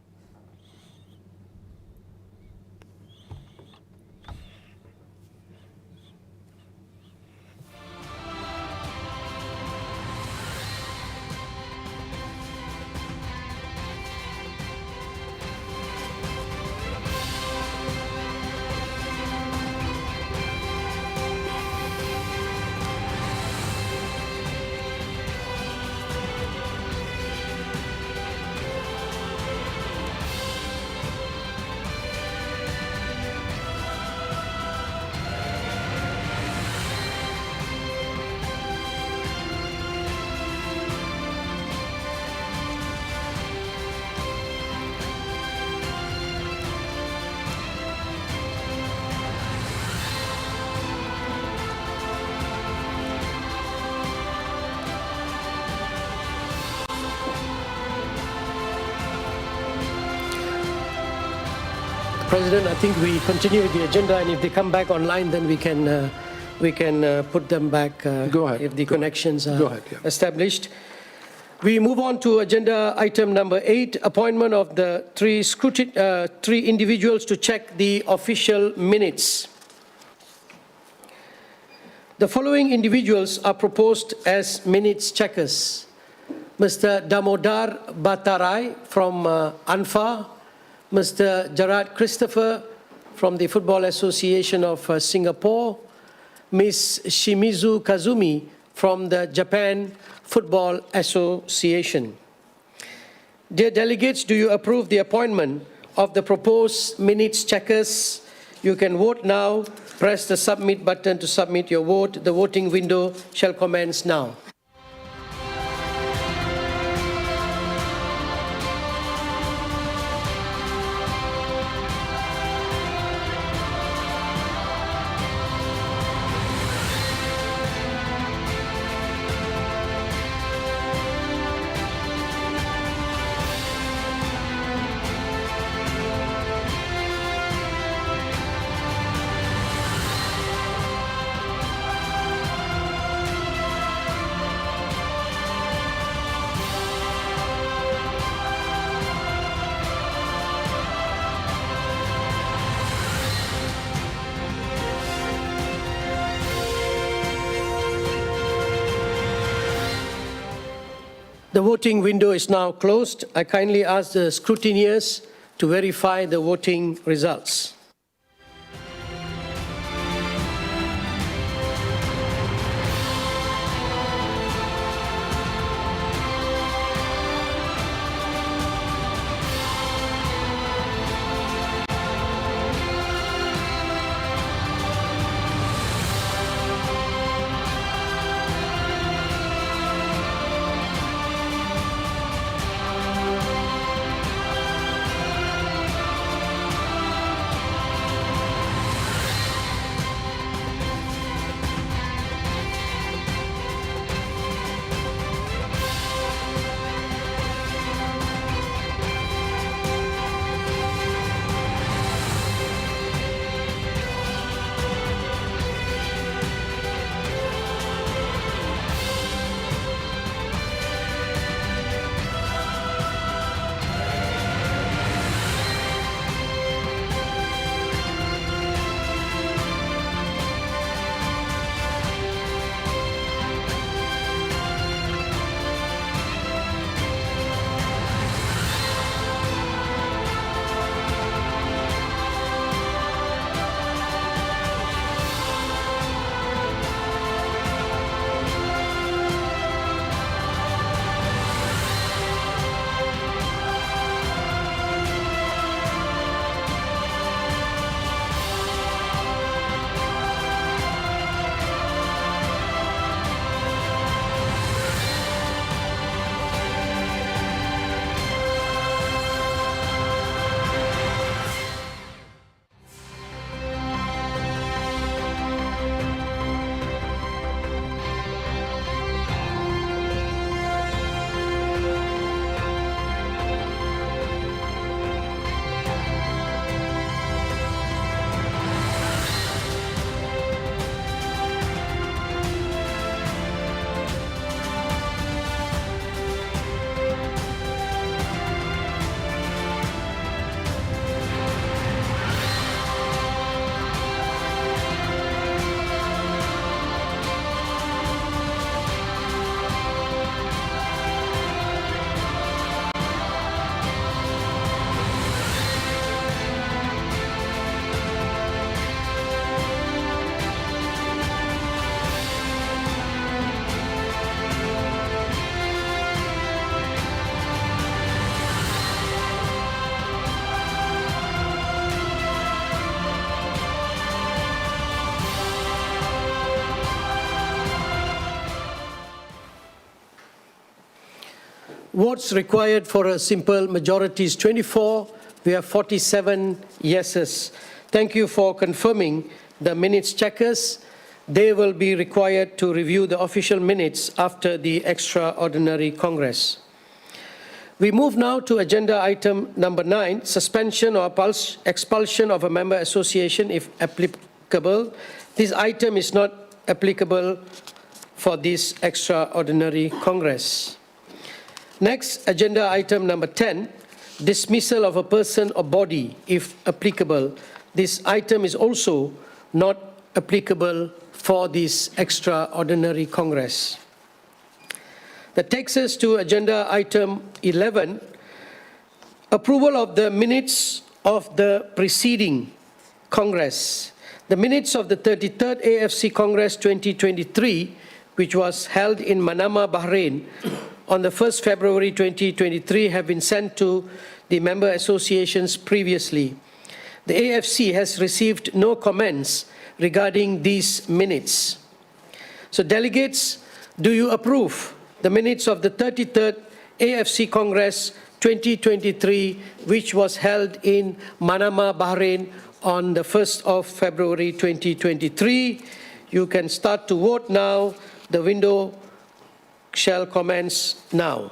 President, I think we continue with the agenda, and if they come back online, then we can put them back. Go ahead. If the connections are Go ahead, yeah. established. We move on to agenda item number 8, appointment of the three individuals to check the official minutes. The following individuals are proposed as minutes checkers. Mr. Damodar Batarai from ANFA, Mr. Gerard Christopher from the Football Association of Singapore, Ms. Shimizu Kazumi from the Japan Football Association. Dear delegates, do you approve the appointment of the proposed minutes checkers? You can vote now. Press the submit button to submit your vote. The voting window shall commence now. The voting window is now closed. I kindly ask the scrutineers to verify the voting results. Votes required for a simple majority is 24. We have 47 yeses. Thank you for confirming the minutes checkers. They will be required to review the official minutes after the Extraordinary Congress. We move now to agenda item number 9, suspension or expulsion of a member association if applicable. This item is not applicable for this Extraordinary Congress. Next, agenda item number 10, dismissal of a person or body if applicable. This item is also not applicable for this Extraordinary Congress. That takes us to agenda item 11, approval of the minutes of the preceding Congress. The minutes of the 33rd AFC Congress 2023, which was held in Manama, Bahrain, on the 1st February 2023 have been sent to the member associations previously. The AFC has received no comments regarding these minutes. So delegates, do you approve the minutes of the 33rd AFC Congress 2023, which was held in Manama, Bahrain on the 1st of February 2023? You can start to vote now. The window shall commence now.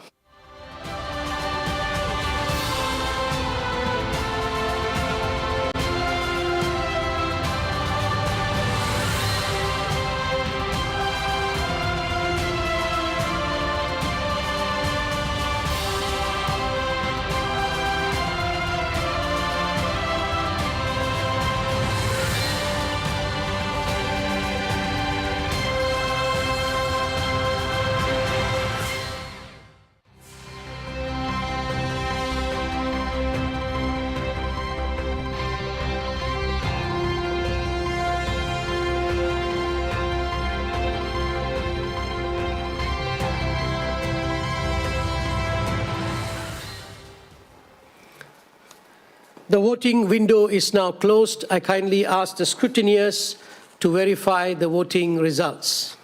The voting window is now closed. I kindly ask the scrutineers to verify the voting results.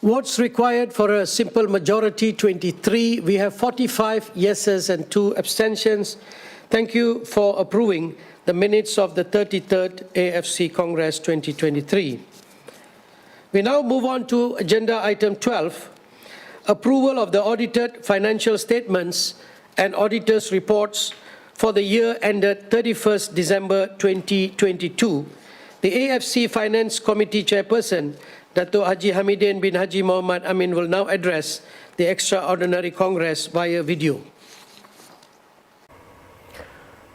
Votes required for a simple majority, 23. We have 45 yeses and 2 abstentions. Thank you for approving the minutes of the 33rd AFC Congress 2023. We now move on to agenda item 12, approval of the audited financial statements and auditors' reports for the year ended 31st December 2022. The AFC Finance Committee Chairperson, Dato' Haji Hamidin bin Haji Muhammad Amin will now address the Extraordinary Congress via video.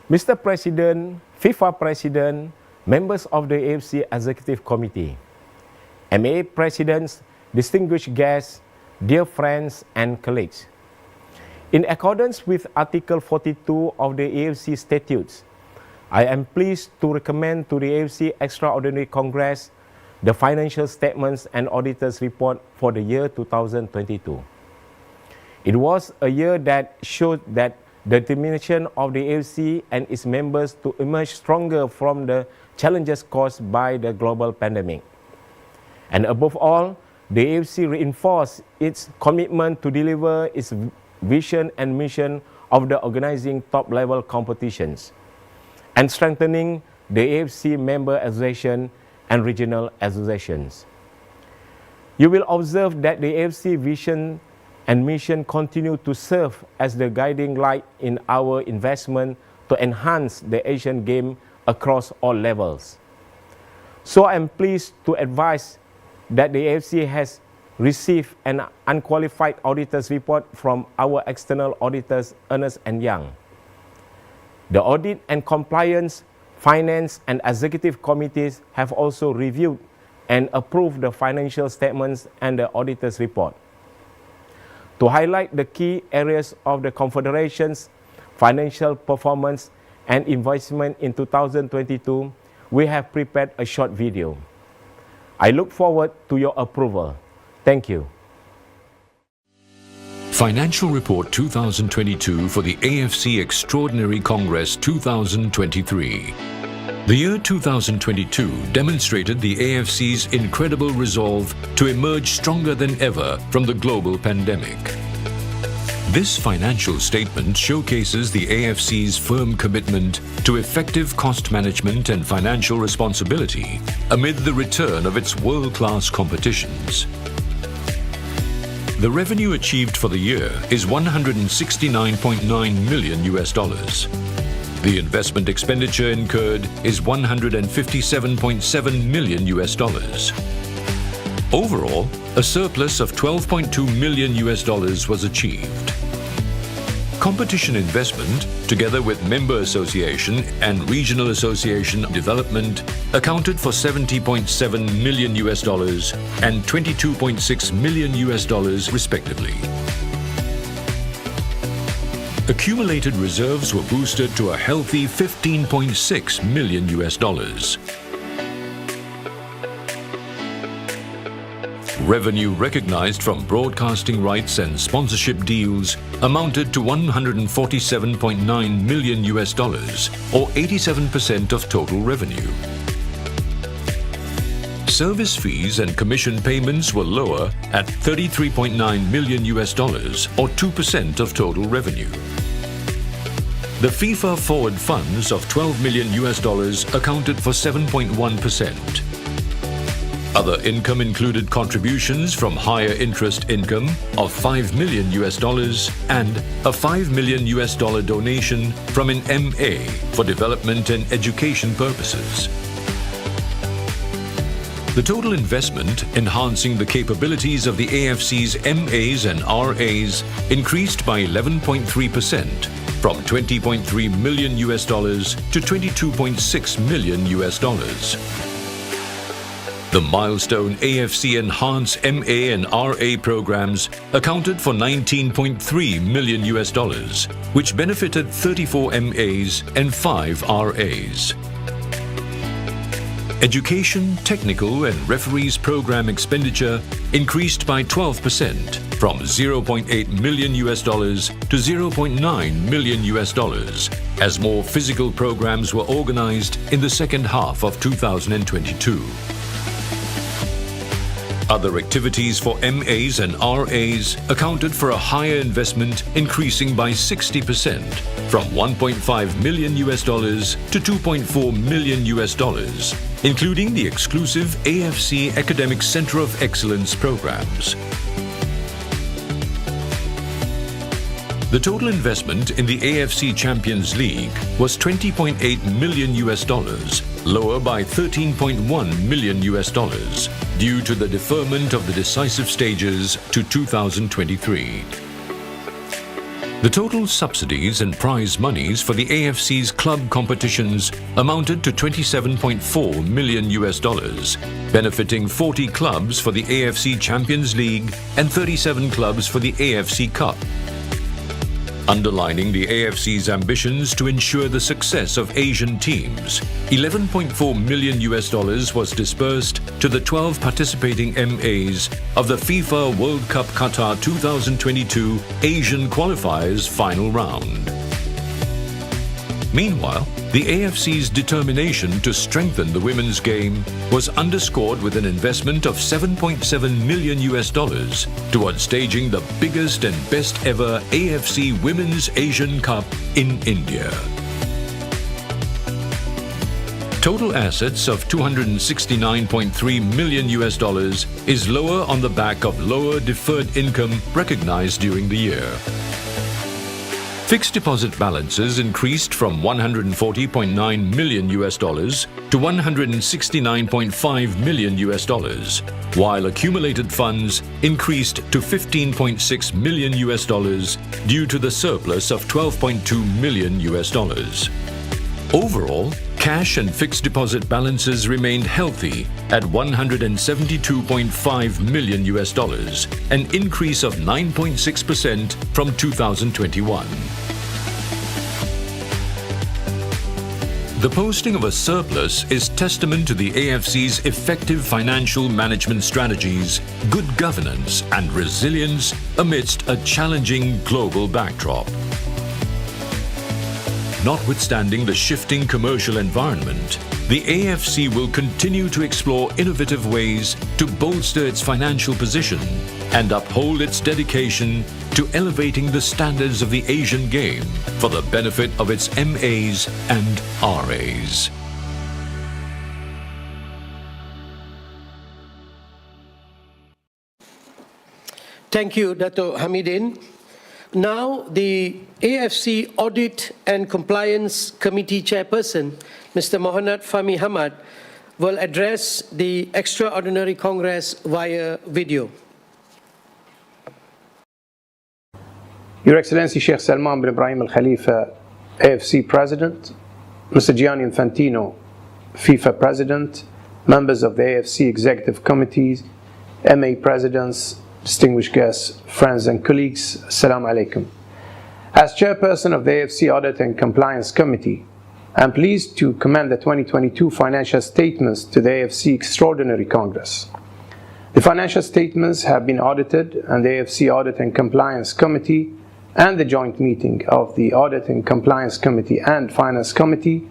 Mr. President, FIFA President, members of the AFC Executive Committee, MA Presidents, distinguished guests, dear friends and colleagues. In accordance with Article 42 of the AFC Statutes, I am pleased to recommend to the AFC Extraordinary Congress the financial statements and auditors report for the year 2022. It was a year that showed that the determination of the AFC and its members to emerge stronger from the challenges caused by the global pandemic. And above all, the AFC reinforced its commitment to deliver its vision and mission of the organizing top-level competitions and strengthening the AFC member association and regional associations. You will observe that the AFC vision and mission continue to serve as the guiding light in our investment to enhance the Asian game across all levels. So I am pleased to advise that the AFC has received an unqualified auditor's report from our external auditors, Ernst & Young. The Audit and Compliance, Finance and Executive Committees have also reviewed and approved the financial statements and the auditor's report. To highlight the key areas of the Confederation's financial performance and investment in 2022, we have prepared a short video. I look forward to your approval. Thank you. Financial Report 2022 for the AFC Extraordinary Congress 2023. The year 2022 demonstrated the AFC's incredible resolve to emerge stronger than ever from the global pandemic. This financial statement showcases the AFC's firm commitment to effective cost management and financial responsibility amid the return of its world-class competitions. The revenue achieved for the year is $169.9 million. The investment expenditure incurred is $157.7 million. Overall, a surplus of $12.2 million was achieved. Competition investment, together with member association and regional association development, accounted for $70.7 million and $22.6 million respectively. Accumulated reserves were boosted to a healthy $15.6 million. Revenue recognized from broadcasting rights and sponsorship deals amounted to $147.9 million, or 87% of total revenue. Service fees and commission payments were lower at $33.9 million, or 2% of total revenue. The FIFA forward funds of $12 million accounted for 7.1%. Other income included contributions from higher interest income of $5 million and a $5 million donation from an MA for development and education purposes. The total investment enhancing the capabilities of the AFC's MAs and RAs increased by 11.3%, from $20.3 million to $22.6 million. The milestone AFC Enhanced MA and RA programs accounted for $19.3 million, which benefited 34 MAs and 5 RAs. Education, technical and referees program expenditure increased by 12%, from $0.8 million to $0.9 million, as more physical programs were organized in the second half of 2022. Other activities for MAs and RAs accounted for a higher investment, increasing by 60%, from $1.5 million to $2.4 million, including the exclusive AFC Academic Center of Excellence programs. The total investment in the AFC Champions League was $20.8 million, lower by $13.1 million due to the deferment of the decisive stages to 2023. The total subsidies and prize monies for the AFC's club competitions amounted to $27.4 million, benefiting 40 clubs for the AFC Champions League and 37 clubs for the AFC Cup. Underlining the AFC's ambitions to ensure the success of Asian teams, $11.4 million was disbursed to the 12 participating MAs of the FIFA World Cup Qatar 2022 Asian Qualifiers final round. Meanwhile, the AFC's determination to strengthen the women's game was underscored with an investment of $7.7 million towards staging the biggest and best ever AFC Women's Asian Cup in India. Total assets of $269.3 million is lower on the back of lower deferred income recognized during the year. Fixed deposit balances increased from $140.9 million to $169.5 million, while accumulated funds increased to $15.6 million due to the surplus of $12.2 million. Overall, cash and fixed deposit balances remained healthy at $172.5 million, an increase of 9.6% from 2021. The posting of a surplus is testament to the AFC's effective financial management strategies, good governance, and resilience amidst a challenging global backdrop. Notwithstanding the shifting commercial environment, the AFC will continue to explore innovative ways to bolster its financial position and uphold its dedication to elevating the standards of the Asian game for the benefit of its MAs and RAs. Thank you, Dato' Hamidin. Now, the AFC Audit and Compliance Committee Chairperson, Mr. Mohanad Fahmi Hamad, will address the Extraordinary Congress via video. Your Excellency Sheikh Salman bin Ibrahim Al Khalifa, AFC President, Mr. Gianni Infantino, FIFA President, members of the AFC Executive Committees, MA Presidents, distinguished guests, friends and colleagues, Assalamu alaikum. As Chairperson of the AFC Audit and Compliance Committee, I am pleased to commend the 2022 financial statements to the AFC Extraordinary Congress. The financial statements have been audited, and the AFC Audit and Compliance Committee and the joint meeting of the Audit and Compliance Committee and Finance Committee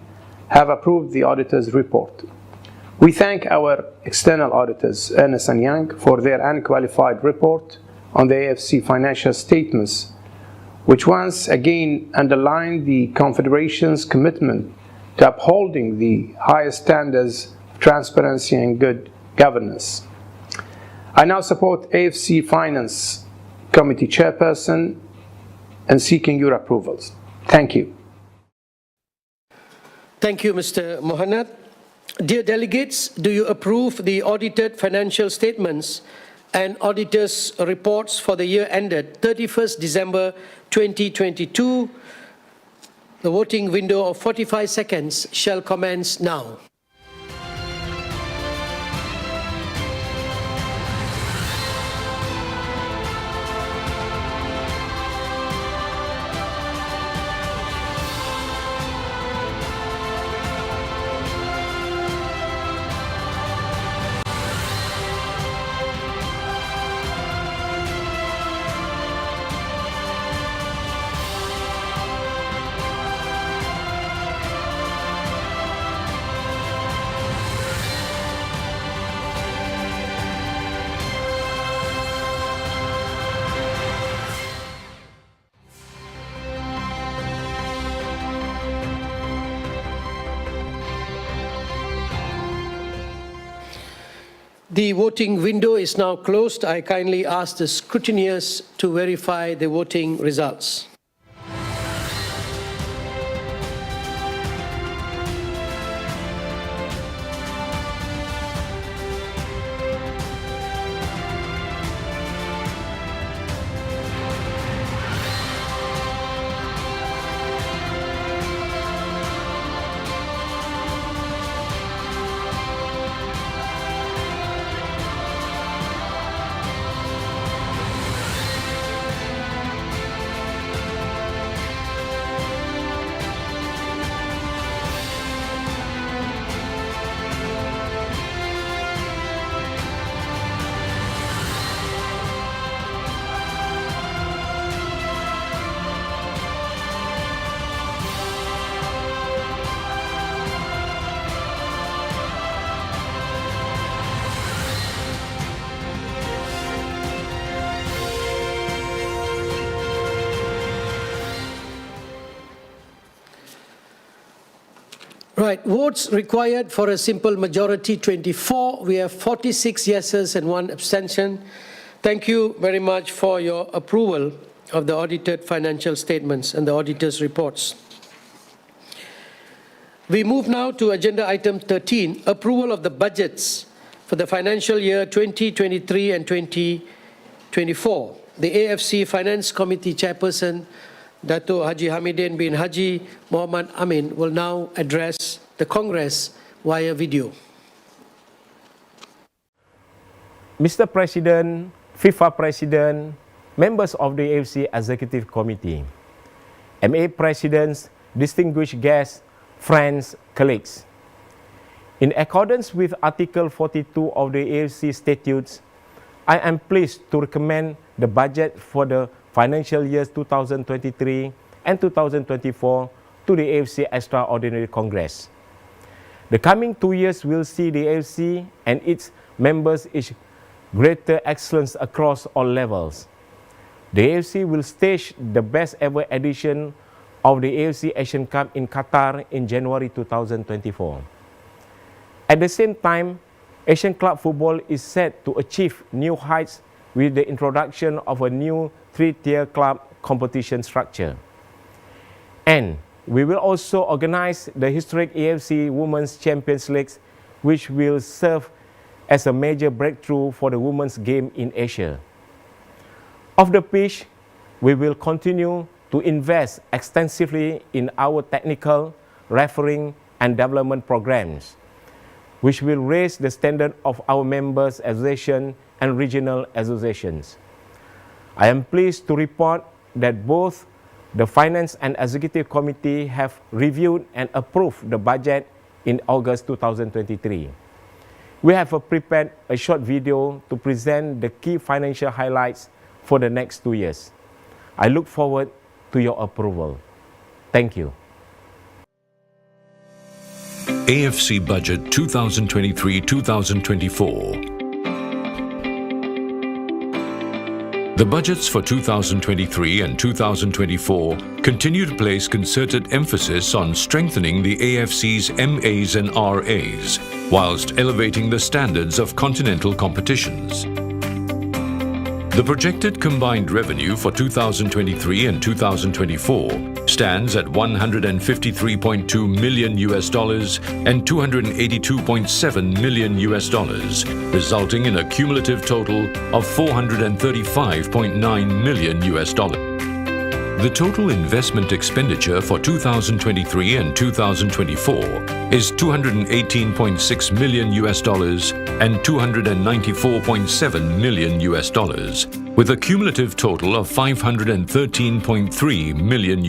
have approved the auditor's report. We thank our external auditors, Ernst & Young, for their unqualified report on the AFC financial statements, which once again underlined the Confederation's commitment to upholding the highest standards of transparency and good governance. I now support AFC Finance Committee Chairperson and seeking your approvals. Thank you. Thank you, Mr. Mohanad. Dear delegates, do you approve the audited financial statements and auditors' reports for the year ended 31st December 2022? The voting window of 45 seconds shall commence now. The voting window is now closed. I kindly ask the scrutineers to verify the voting results. Right, votes required for a simple majority, 24. We have 46 yeses and 1 abstention. Thank you very much for your approval of the audited financial statements and the auditor's reports. We move now to agenda item 13, approval of the budgets for the financial year 2023 and 2024. The AFC Finance Committee Chairperson, Dato' Haji Hamidin bin Haji Muhammad Amin, will now address the Congress via video. Mr. President, FIFA President, members of the AFC Executive Committee, MA Presidents, distinguished guests, friends, colleagues. In accordance with Article 42 of the AFC Statutes, I am pleased to recommend the budget for the financial years 2023 and 2024 to the AFC Extraordinary Congress. The coming 2 years will see the AFC and its members achieve greater excellence across all levels. The AFC will stage the best ever edition of the AFC Asian Cup in Qatar in January 2024. At the same time, Asian club football is set to achieve new heights with the introduction of a new 3-tier club competition structure. And we will also organize the historic AFC Women's Champions League, which will serve as a major breakthrough for the women's game in Asia. Off the pitch, we will continue to invest extensively in our technical, refereeing, and development programs, which will raise the standard of our members' association and regional associations. I am pleased to report that both the Finance and Executive Committee have reviewed and approved the budget in August 2023. We have prepared a short video to present the key financial highlights for the next 2 years. I look forward to your approval. Thank you. AFC Budget 2023-2024. The budgets for 2023 and 2024 continue to place concerted emphasis on strengthening the AFC's MAs and RAs, whilst elevating the standards of continental competitions. The projected combined revenue for 2023 and 2024 stands at $153.2 million and $282.7 million, resulting in a cumulative total of $435.9 million. The total investment expenditure for 2023 and 2024 is $218.6 million and $294.7 million, with a cumulative total of $513.3 million.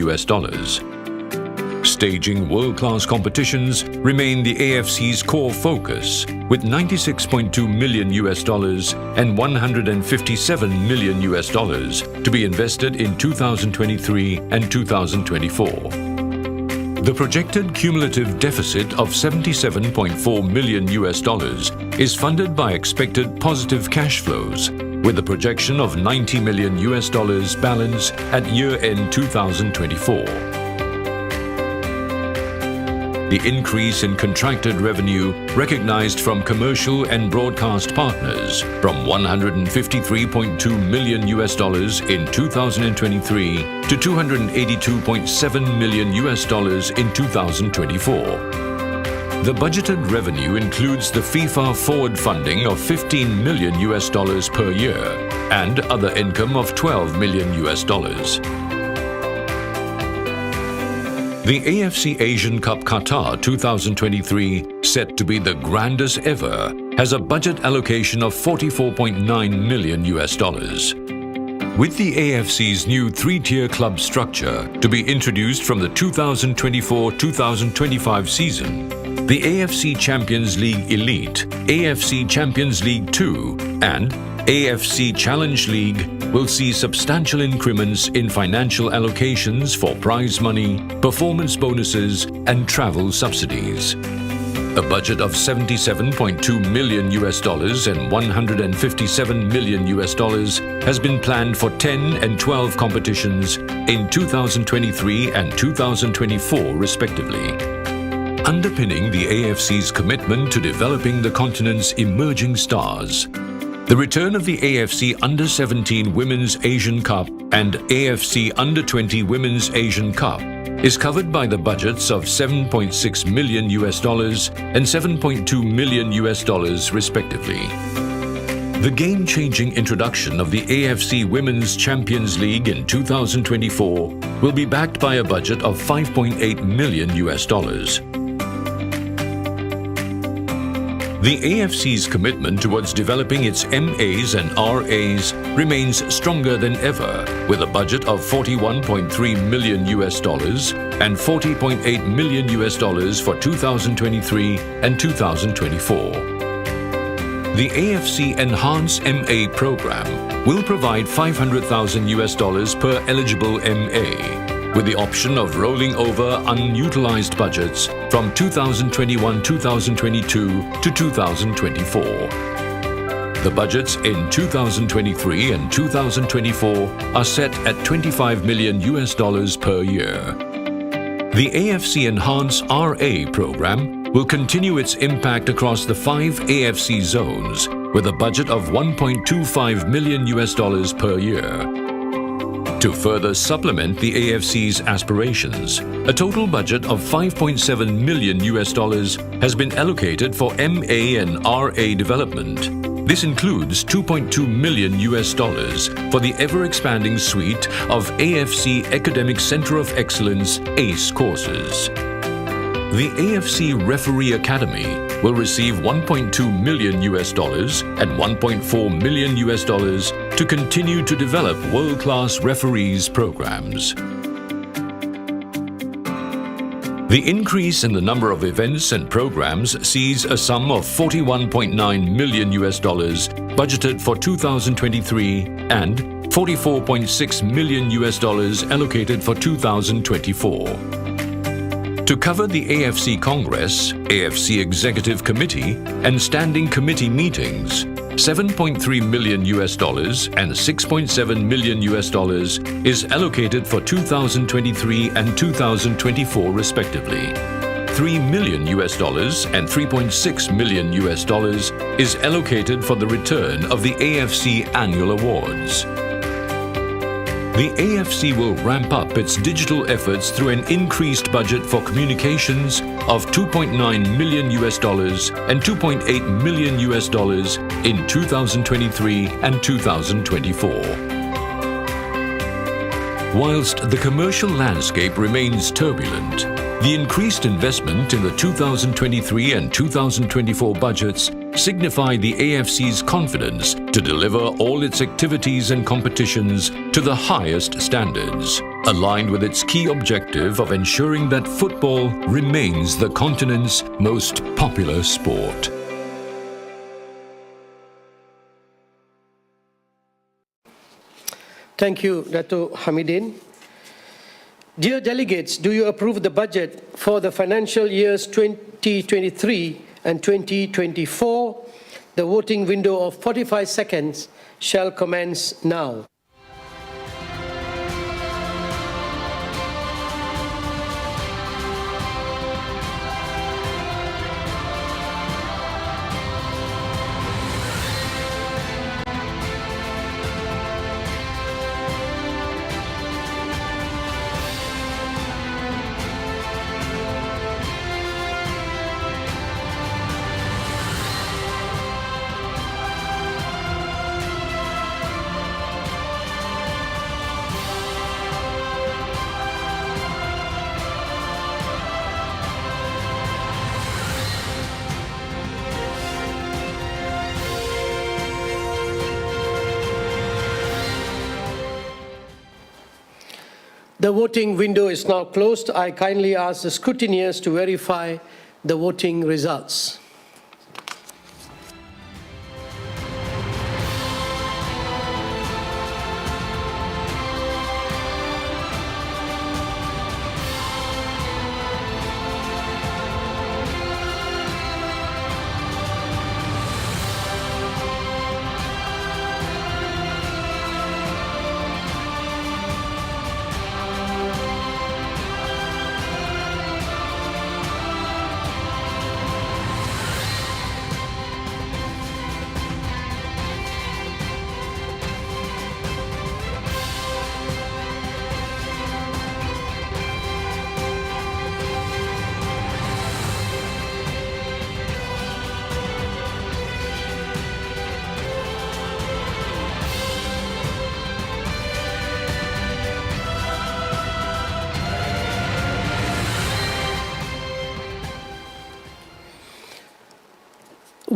Staging world-class competitions remain the AFC's core focus, with $96.2 million and $157 million to be invested in 2023 and 2024. The projected cumulative deficit of $77.4 million is funded by expected positive cash flows, with a projection of $90 million balance at year-end 2024. The increase in contracted revenue recognized from commercial and broadcast partners from $153.2 million in 2023 to $282.7 million in 2024. The budgeted revenue includes the FIFA forward funding of $15 million per year and other income of $12 million. The AFC Asian Cup Qatar 2023, set to be the grandest ever, has a budget allocation of $44.9 million. With the AFC's new 3-tier club structure to be introduced from the 2024-2025 season, the AFC Champions League Elite, AFC Champions League 2, and AFC Challenge League will see substantial increments in financial allocations for prize money, performance bonuses, and travel subsidies. A budget of $77.2 million and $157 million has been planned for 10 and 12 competitions in 2023 and 2024 respectively. underpinning the AFC's commitment to developing the continent's emerging stars. The return of the AFC Under-17 Women's Asian Cup and AFC Under-20 Women's Asian Cup is covered by the budgets of $7.6 million and $7.2 million respectively. The game-changing introduction of the AFC Women's Champions League in 2024 will be backed by a budget of $5.8 million. The AFC's commitment towards developing its MAs and RAs remains stronger than ever, with a budget of $41.3 million and $40.8 million for 2023 and 2024. The AFC Enhanced MA program will provide $500,000 per eligible MA, with the option of rolling over unutilized budgets from 2021-2022 to 2024. The budgets in 2023 and 2024 are set at $25 million per year. The AFC Enhance RA program will continue its impact across the 5 AFC zones with a budget of $1.25 million per year. To further supplement the AFC's aspirations, a total budget of $5.7 million has been allocated for MA and RA development. This includes $2.2 million for the ever-expanding suite of AFC Academic Center of Excellence ACE courses. The AFC Referee Academy will receive $1.2 million and $1.4 million to continue to develop world-class referees programs. The increase in the number of events and programs sees a sum of $41.9 million budgeted for 2023 and $44.6 million allocated for 2024. To cover the AFC Congress, AFC Executive Committee, and Standing Committee meetings, $7.3 million and $6.7 million is allocated for 2023 and 2024 respectively. $3 million and $3.6 million is allocated for the return of the AFC Annual Awards. The AFC will ramp up its digital efforts through an increased budget for communications of $2.9 million and $2.8 million in 2023 and 2024. Whilst the commercial landscape remains turbulent, the increased investment in the 2023 and 2024 budgets signify the AFC's confidence to deliver all its activities and competitions to the highest standards, aligned with its key objective of ensuring that football remains the continent's most popular sport. Thank you, Dato' Hamidin. Dear delegates, do you approve the budget for the financial years 2023 and 2024? The voting window of 45 seconds shall commence now. The voting window is now closed. I kindly ask the scrutineers to verify the voting results.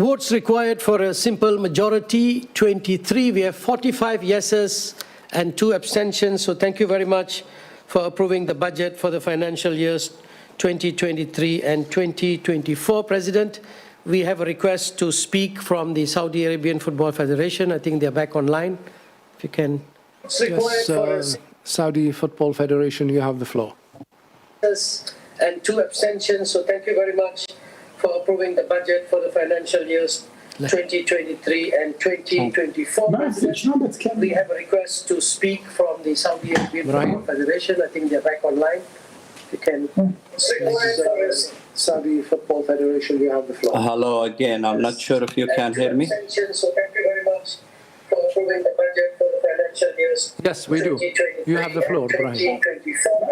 Votes required for a simple majority, 23. We have 45 yeses and 2 abstentions. So thank you very much for approving the budget for the financial years 2023 and 2024. President, we have a request to speak from the Saudi Arabian Football Federation. I think they're back online. If you can. Yes, Saudi Football Federation, you have the floor. And 2 abstentions. So thank you very much for approving the budget for the financial years 2023 and 2024. We have a request to speak from the Saudi Arabian Football Federation. I think they're back online. You can. Saudi Football Federation, you have the floor. Hello again. I'm not sure if you can hear me. So thank you very much for approving the budget for the financial years. Yes, we do. You have the floor, Brian. 2024.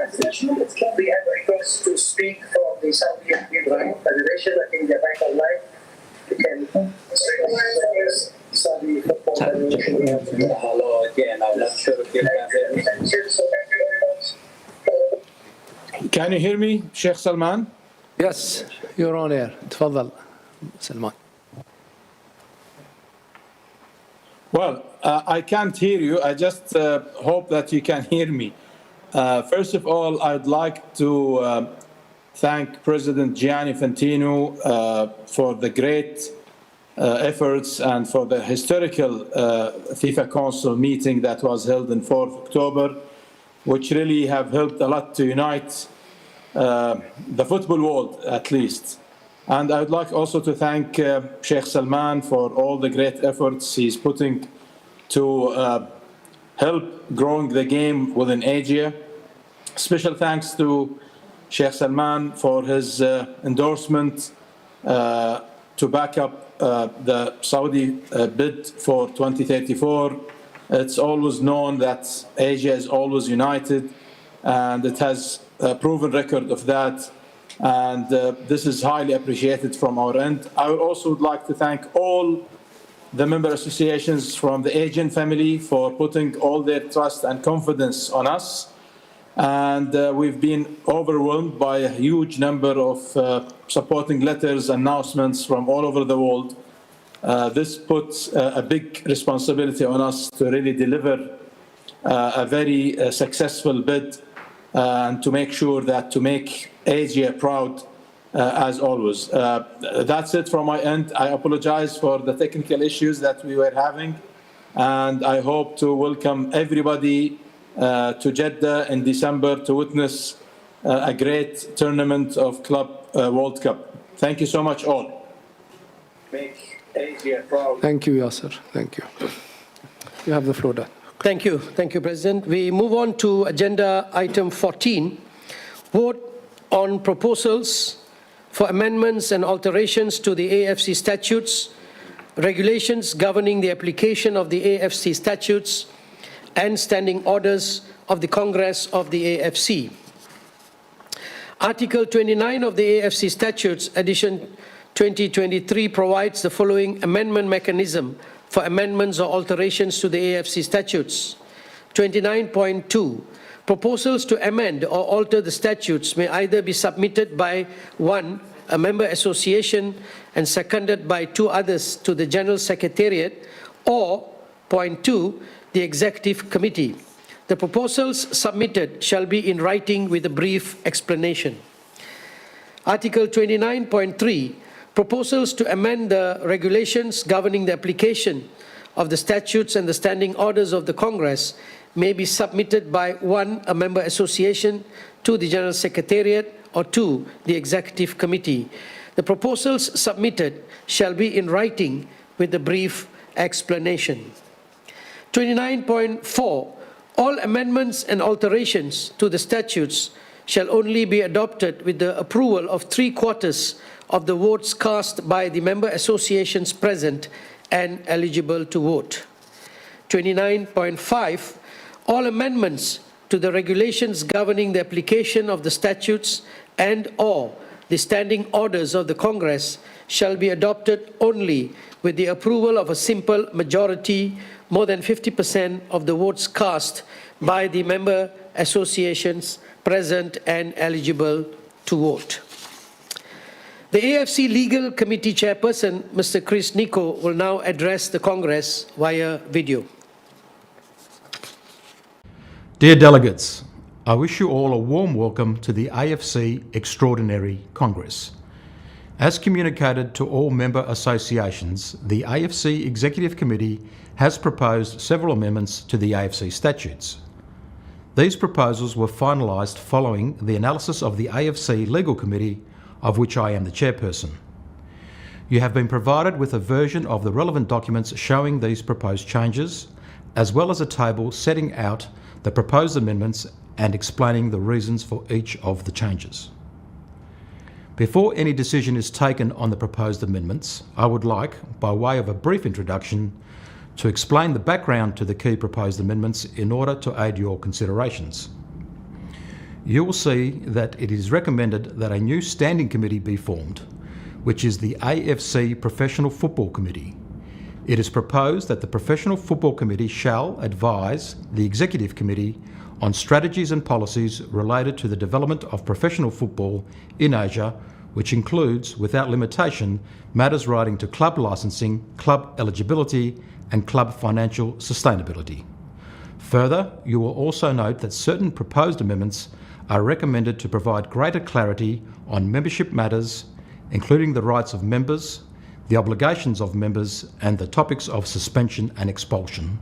We have a request to speak from the Saudi Arabian Federation. I think they're back online. You can. Saudi Football Federation, you have the floor. Hello again. I'm not sure if you can hear me. So thank you very much. Can you hear me, Sheikh Salman? Yes, you're on air. تفضل سلمان. Well, I can't hear you. I just hope that you can hear me. First of all, I'd like to thank President Gianni Infantino for the great efforts and for the historical FIFA Council meeting that was held on 4th October, which really have helped a lot to unite the football world, at least. And I would like also to thank Sheikh Salman for all the great efforts he's putting to help growing the game within Asia. Special thanks to Sheikh Salman for his endorsement to back up the Saudi bid for 2034. It's always known that Asia is always united, and it has a proven record of that. And this is highly appreciated from our end. I would also like to thank all the member associations from the Asian family for putting all their trust and confidence on us. And we've been overwhelmed by a huge number of supporting letters, announcements from all over the world. This puts a big responsibility on us to really deliver a very successful bid and to make sure that to make Asia proud as always. That's it from my end. I apologize for the technical issues that we were having, and I hope to welcome everybody to Jeddah in December to witness a great tournament of Club World Cup. Thank you so much all. Make Asia proud. Thank you, Yasser. Thank you. You have the floor, Dan. Thank you. Thank you, President. We move on to agenda item 14. Vote on proposals for amendments and alterations to the AFC statutes, regulations governing the application of the AFC statutes, and standing orders of the Congress of the AFC. Article 29 of the AFC statutes, edition 2023, provides the following amendment mechanism for amendments or alterations to the AFC statutes. 29.2. Proposals to amend or alter the statutes may either be submitted by 1. a member association and seconded by 2 others to the General Secretariat, or point 2, the Executive Committee. The proposals submitted shall be in writing with a brief explanation. Article 29.3. Proposals to amend the regulations governing the application of the statutes and the standing orders of the Congress may be submitted by 1. a member association, 2. the General Secretariat, or 2. the Executive Committee. The proposals submitted shall be in writing with a brief explanation. 29.4. All amendments and alterations to the statutes shall only be adopted with the approval of 3/4 of the votes cast by the member associations present and eligible to vote. 29.5. All amendments to the regulations governing the application of the statutes and/or the standing orders of the Congress shall be adopted only with the approval of a simple majority, more than 50% of the votes cast by the member associations present and eligible to vote. The AFC Legal Committee Chairperson, Mr. Chris Nico, will now address the Congress via video. Dear delegates, I wish you all a warm welcome to the AFC Extraordinary Congress. As communicated to all member associations, the AFC Executive Committee has proposed several amendments to the AFC statutes. These proposals were finalised following the analysis of the AFC Legal Committee, of which I am the chairperson. You have been provided with a version of the relevant documents showing these proposed changes, as well as a table setting out the proposed amendments and explaining the reasons for each of the changes. Before any decision is taken on the proposed amendments, I would like, by way of a brief introduction, to explain the background to the key proposed amendments in order to aid your considerations. You will see that it is recommended that a new standing committee be formed, which is the AFC Professional Football Committee. It is proposed that the Professional Football Committee shall advise the Executive Committee on strategies and policies related to the development of professional football in Asia, which includes, without limitation, matters relating to club licensing, club eligibility, and club financial sustainability. Further, you will also note that certain proposed amendments are recommended to provide greater clarity on membership matters, including the rights of members, the obligations of members, and the topics of suspension and expulsion.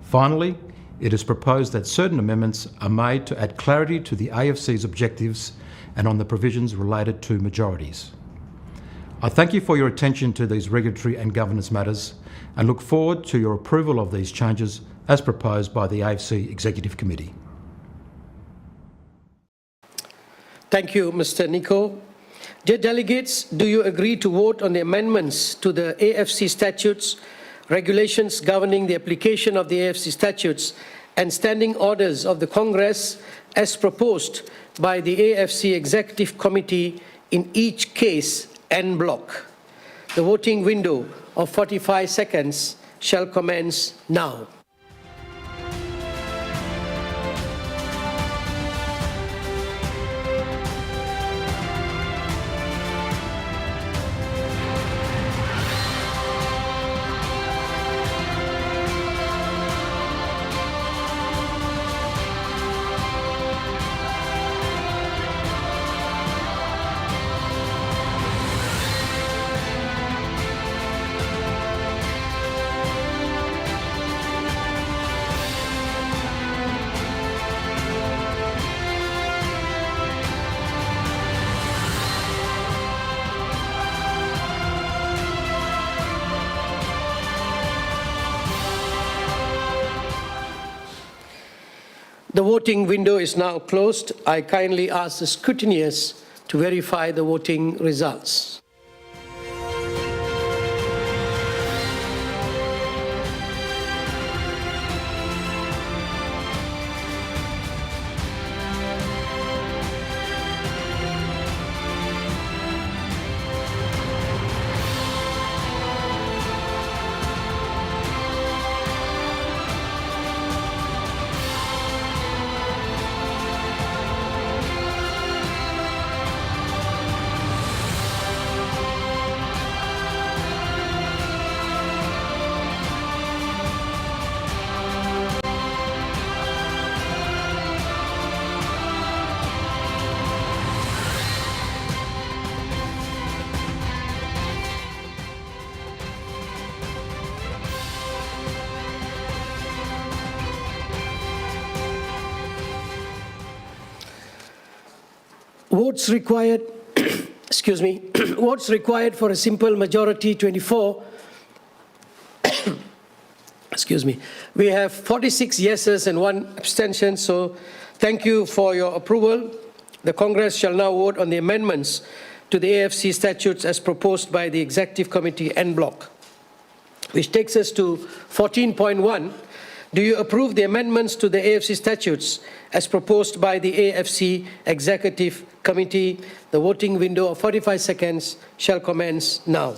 Finally, it is proposed that certain amendments are made to add clarity to the AFC's objectives and on the provisions related to majorities. I thank you for your attention to these regulatory and governance matters and look forward to your approval of these changes as proposed by the AFC Executive Committee. Thank you, Mr. Nico. Dear delegates, do you agree to vote on the amendments to the AFC statutes, regulations governing the application of the AFC statutes, and standing orders of the Congress as proposed by the AFC Executive Committee in each case en bloc? The voting window of 45 seconds shall commence now. The voting window is now closed. I kindly ask the scrutineers to verify the voting results. Votes required, excuse me, votes required for a simple majority 24. Excuse me. We have 46 yeses and 1 abstention, so thank you for your approval. The Congress shall now vote on the amendments to the AFC statutes as proposed by the Executive Committee en bloc, which takes us to 14.1. Do you approve the amendments to the AFC statutes as proposed by the AFC Executive Committee? The voting window of 45 seconds shall commence now.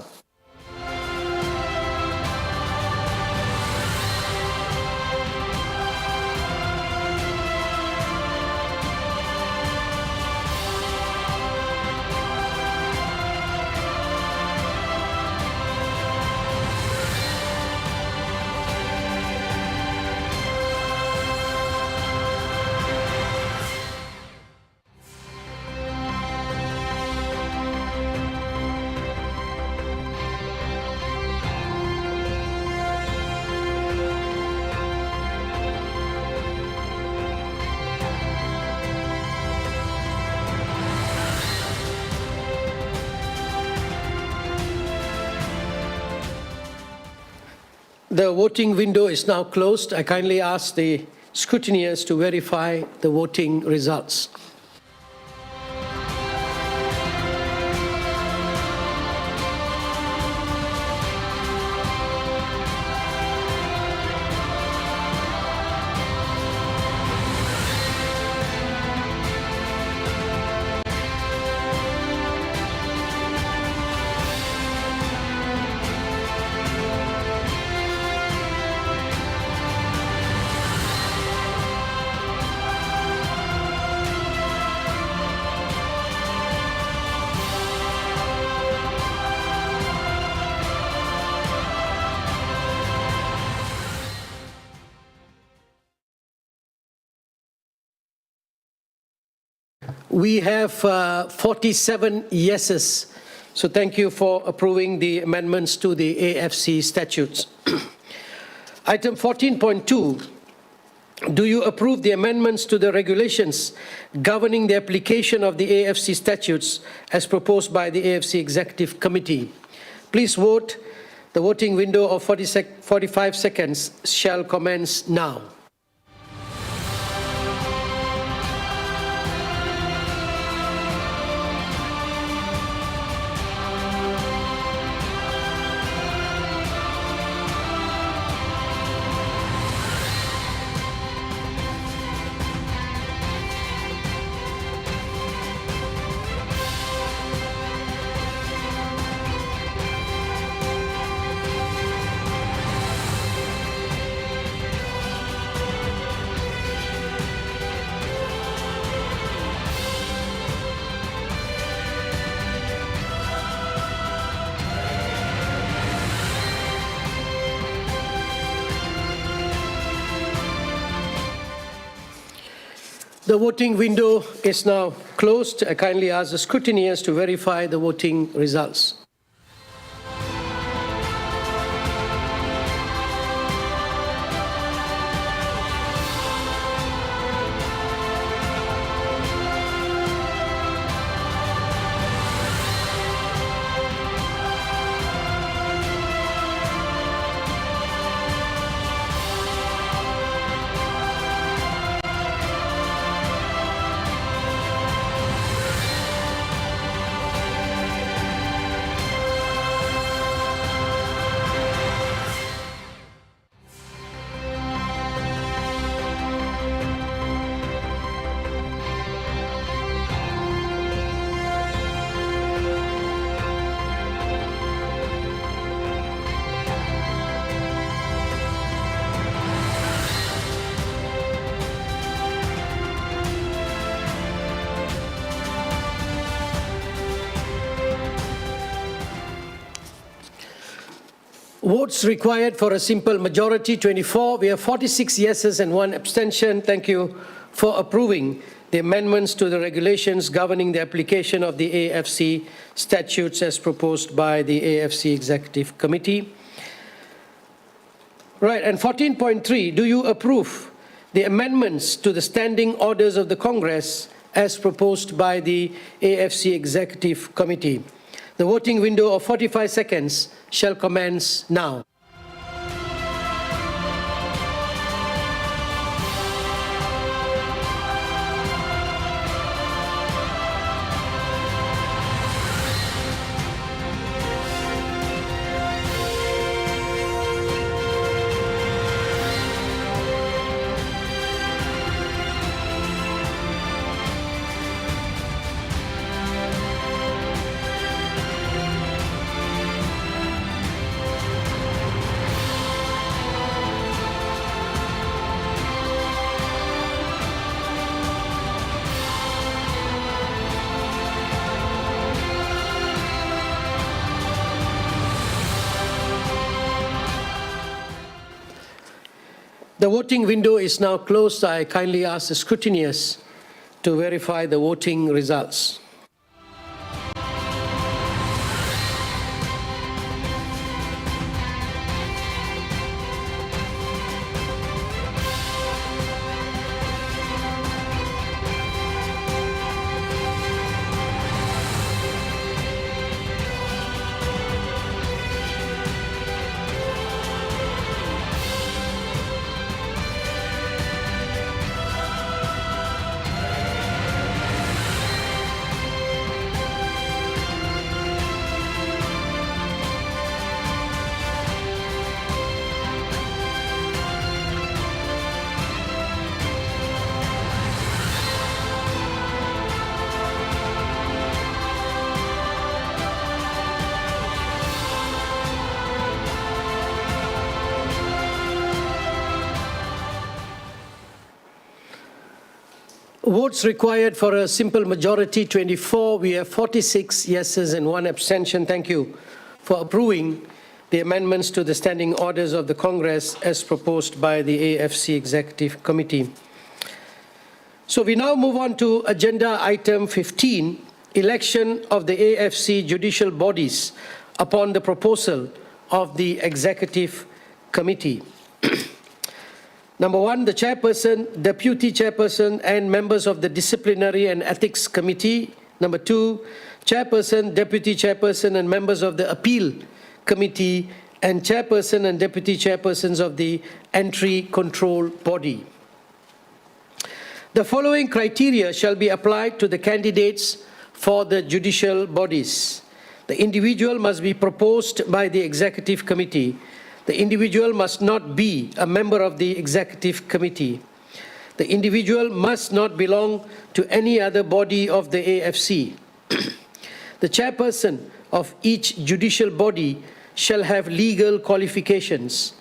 The voting window is now closed. I kindly ask the scrutineers to verify the voting results. We have 47 yeses. So thank you for approving the amendments to the AFC statutes. Item 14.2. Do you approve the amendments to the regulations governing the application of the AFC statutes as proposed by the AFC Executive Committee? Please vote. The voting window of 45 seconds shall commence now. The voting window is now closed. I kindly ask the scrutineers to verify the voting results. Votes required for a simple majority, 24. We have 46 yeses and 1 abstention. Thank you for approving the amendments to the regulations governing the application of the AFC statutes as proposed by the AFC Executive Committee. Right, and 14.3, do you approve the amendments to the standing orders of the Congress as proposed by the AFC Executive Committee? The voting window of 45 seconds shall commence now. The voting window is now closed. I kindly ask the scrutineers to verify the voting results. Votes required for a simple majority, 24. We have 46 yeses and 1 abstention. Thank you for approving the amendments to the standing orders of the Congress as proposed by the AFC Executive Committee. So we now move on to agenda item 15, election of the AFC judicial bodies upon the proposal of the Executive Committee. Number 1, the chairperson, deputy chairperson, and members of the Disciplinary and Ethics Committee. Number 2, chairperson, deputy chairperson, and members of the Appeal Committee, and chairperson and deputy chairpersons of the Entry Control Body. The following criteria shall be applied to the candidates for the judicial bodies. The individual must be proposed by the Executive Committee. The individual must not be a member of the Executive Committee. The individual must not belong to any other body of the AFC. The chairperson of each judicial body shall have legal qualifications.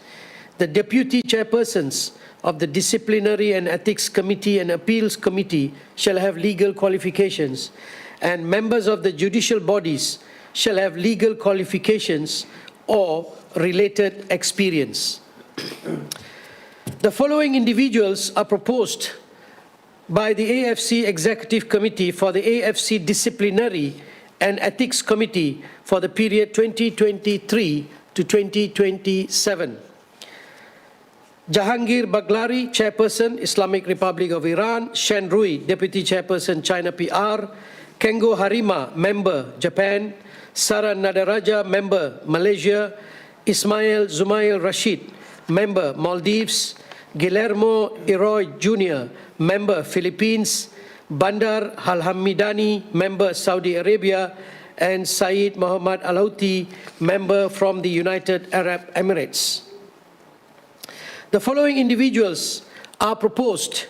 The deputy chairpersons of the Disciplinary and Ethics Committee and Appeals Committee shall have legal qualifications, and members of the judicial bodies shall have legal qualifications or related experience. The following individuals are proposed by the AFC Executive Committee for the AFC Disciplinary and Ethics Committee for the period 2023 to 2027. Jahangir Baglari, Chairperson, Islamic Republic of Iran. Shen Rui, Deputy Chairperson, China PR. Kengo Harima, Member, Japan. Sara Nadaraja, Member, Malaysia. Ismail Zumail Rashid, Member, Maldives. Guillermo Iroy Jr., Member, Philippines. Bandar Al-Hamidani, Member, Saudi Arabia. And Saeed Muhammad Alauti, Member from the United Arab Emirates. The following individuals are proposed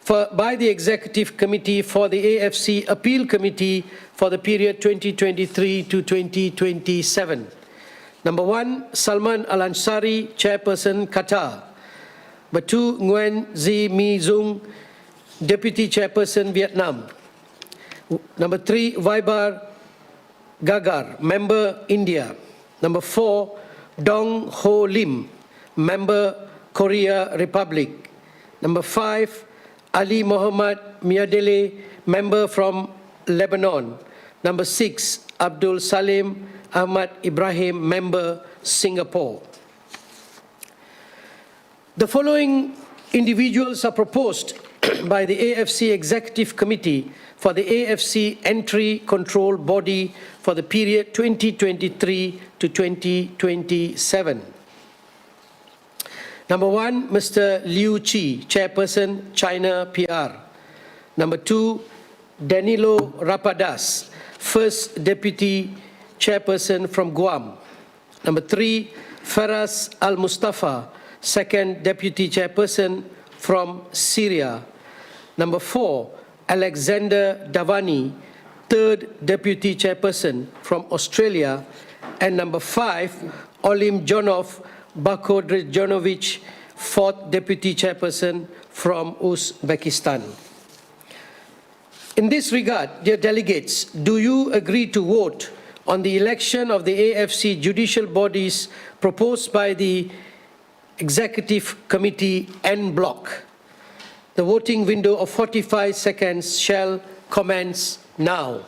by the Executive Committee for the AFC Appeal Committee for the period 2023 to 2027. Number 1, Salman Al-Ansari, Chairperson, Qatar. Number 2, Nguyen Zi Mi Zung, Deputy Chairperson, Vietnam. Number 3, Vaibar Gagar, Member, India. Number 4, Dong Ho Lim, Member, Korea Republic. Number 5, Ali Muhammad Miadele, Member from Lebanon. Number 6, Abdul Salim Ahmad Ibrahim, Member, Singapore. The following individuals are proposed by the AFC Executive Committee for the AFC Entry Control Body for the period 2023 to 2027. Number 1, Mr. Liu Qi, Chairperson, China PR. Number 2, Danilo Rapadas, First Deputy Chairperson from Guam. Number 3, Faraz Al-Mustafa, Second Deputy Chairperson from Syria. Number 4, Alexander Davani, Third Deputy Chairperson from Australia. And number 5, Olim Jonov Bakodrjonovic, Fourth Deputy Chairperson from Uzbekistan. In this regard, dear delegates, do you agree to vote on the election of the AFC judicial bodies proposed by the Executive Committee en bloc? The voting window of 45 seconds shall commence now.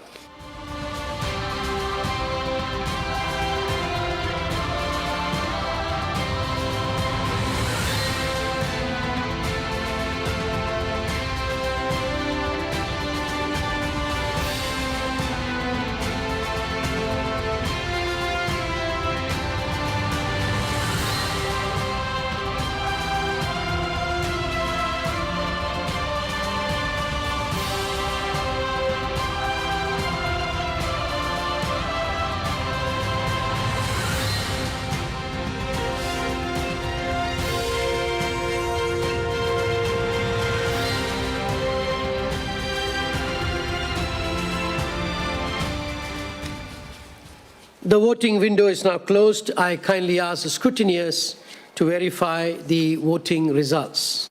The voting window is now closed. I kindly ask the scrutineers to verify the voting results.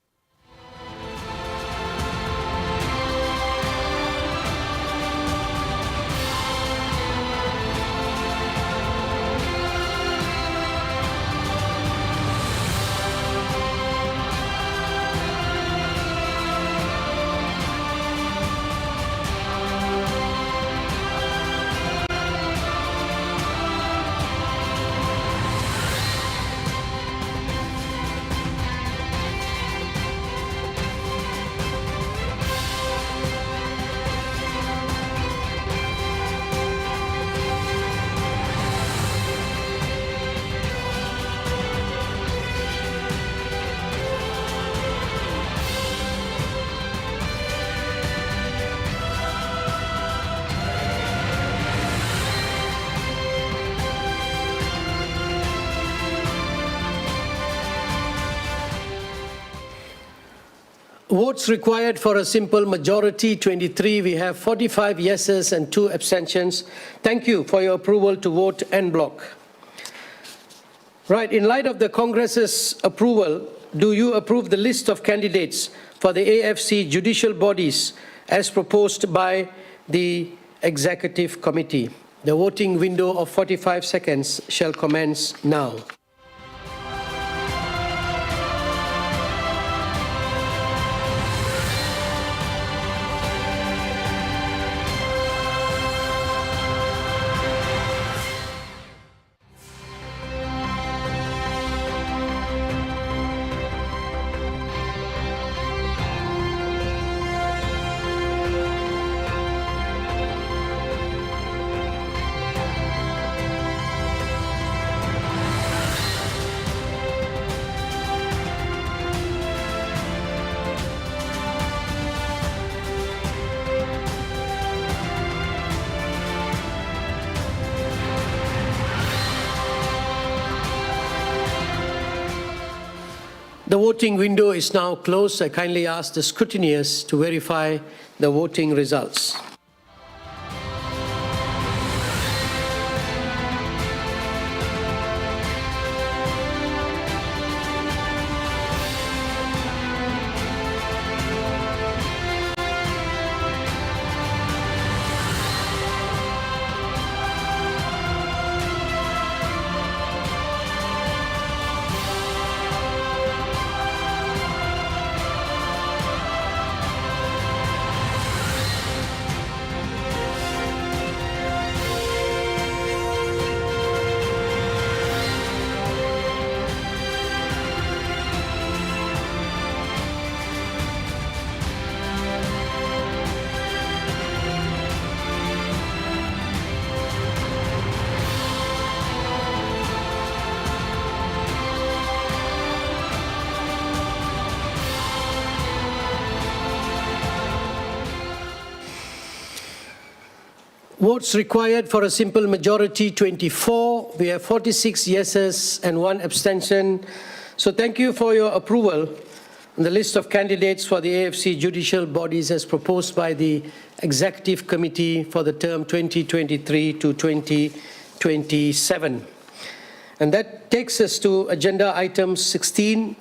Votes required for a simple majority, 23. We have 45 yeses and 2 abstentions. Thank you for your approval to vote en bloc. Right, in light of the Congress's approval, do you approve the list of candidates for the AFC judicial bodies as proposed by the Executive Committee? The voting window of 45 seconds shall commence now. The voting window is now closed. I kindly ask the scrutineers to verify the voting results. Votes required for a simple majority, 24. We have 46 yeses and 1 abstention. So thank you for your approval on the list of candidates for the AFC judicial bodies as proposed by the Executive Committee for the term 2023 to 2027. And that takes us to agenda item 16,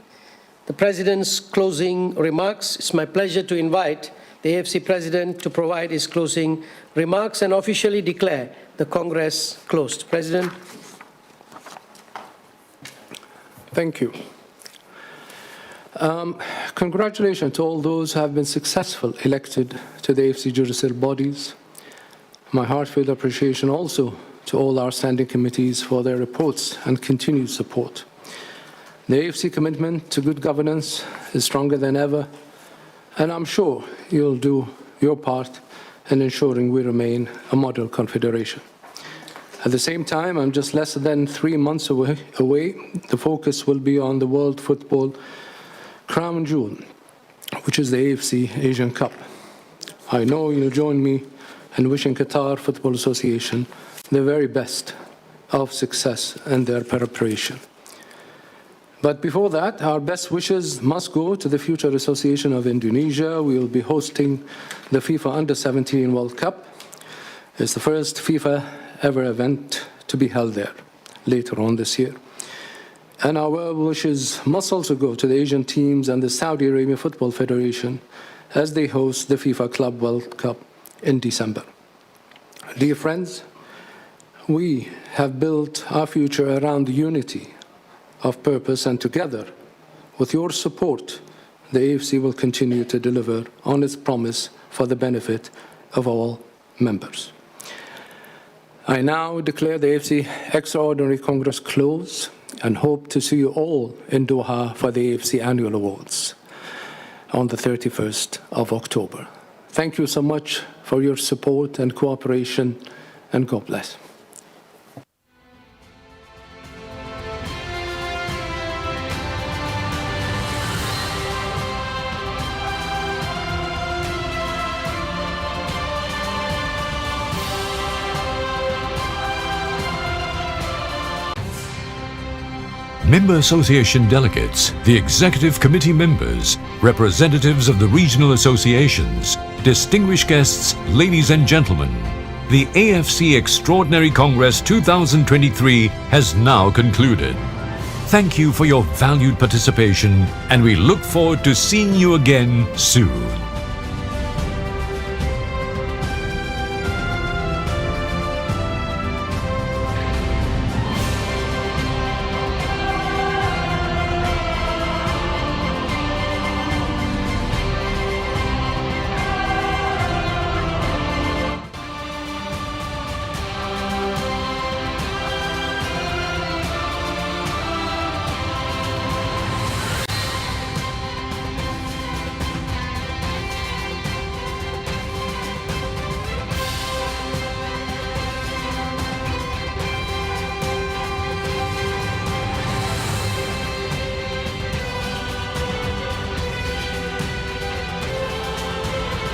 the President's closing remarks. It's my pleasure to invite the AFC President to provide his closing remarks and officially declare the Congress closed. President. Thank you. Congratulations to all those who have been successful elected to the AFC judicial bodies. My heartfelt appreciation also to all our standing committees for their reports and continued support. The AFC commitment to good governance is stronger than ever, and I'm sure you'll do your part in ensuring we remain a model confederation. At the same time, I'm just less than 3 months away. The focus will be on the World Football Crown Jewel, which is the AFC Asian Cup. I know you'll join me in wishing Qatar Football Association the very best of success in their preparation. But before that, our best wishes must go to the future Association of Indonesia. We will be hosting the FIFA Under-17 World Cup. It's the first FIFA ever event to be held there later on this year. And our well wishes must also go to the Asian teams and the Saudi Arabia Football Federation as they host the FIFA Club World Cup in December. Dear friends, we have built our future around the unity of purpose, and together, with your support, the AFC will continue to deliver on its promise for the benefit of all members. I now declare the AFC Extraordinary Congress closed and hope to see you all in Doha for the AFC Annual Awards on the 31st of October. Thank you so much for your support and cooperation, and God bless. Member Association delegates, the Executive Committee members, representatives of the regional associations, distinguished guests, ladies and gentlemen, the AFC Extraordinary Congress 2023 has now concluded. Thank you for your valued participation, and we look forward to seeing you again soon.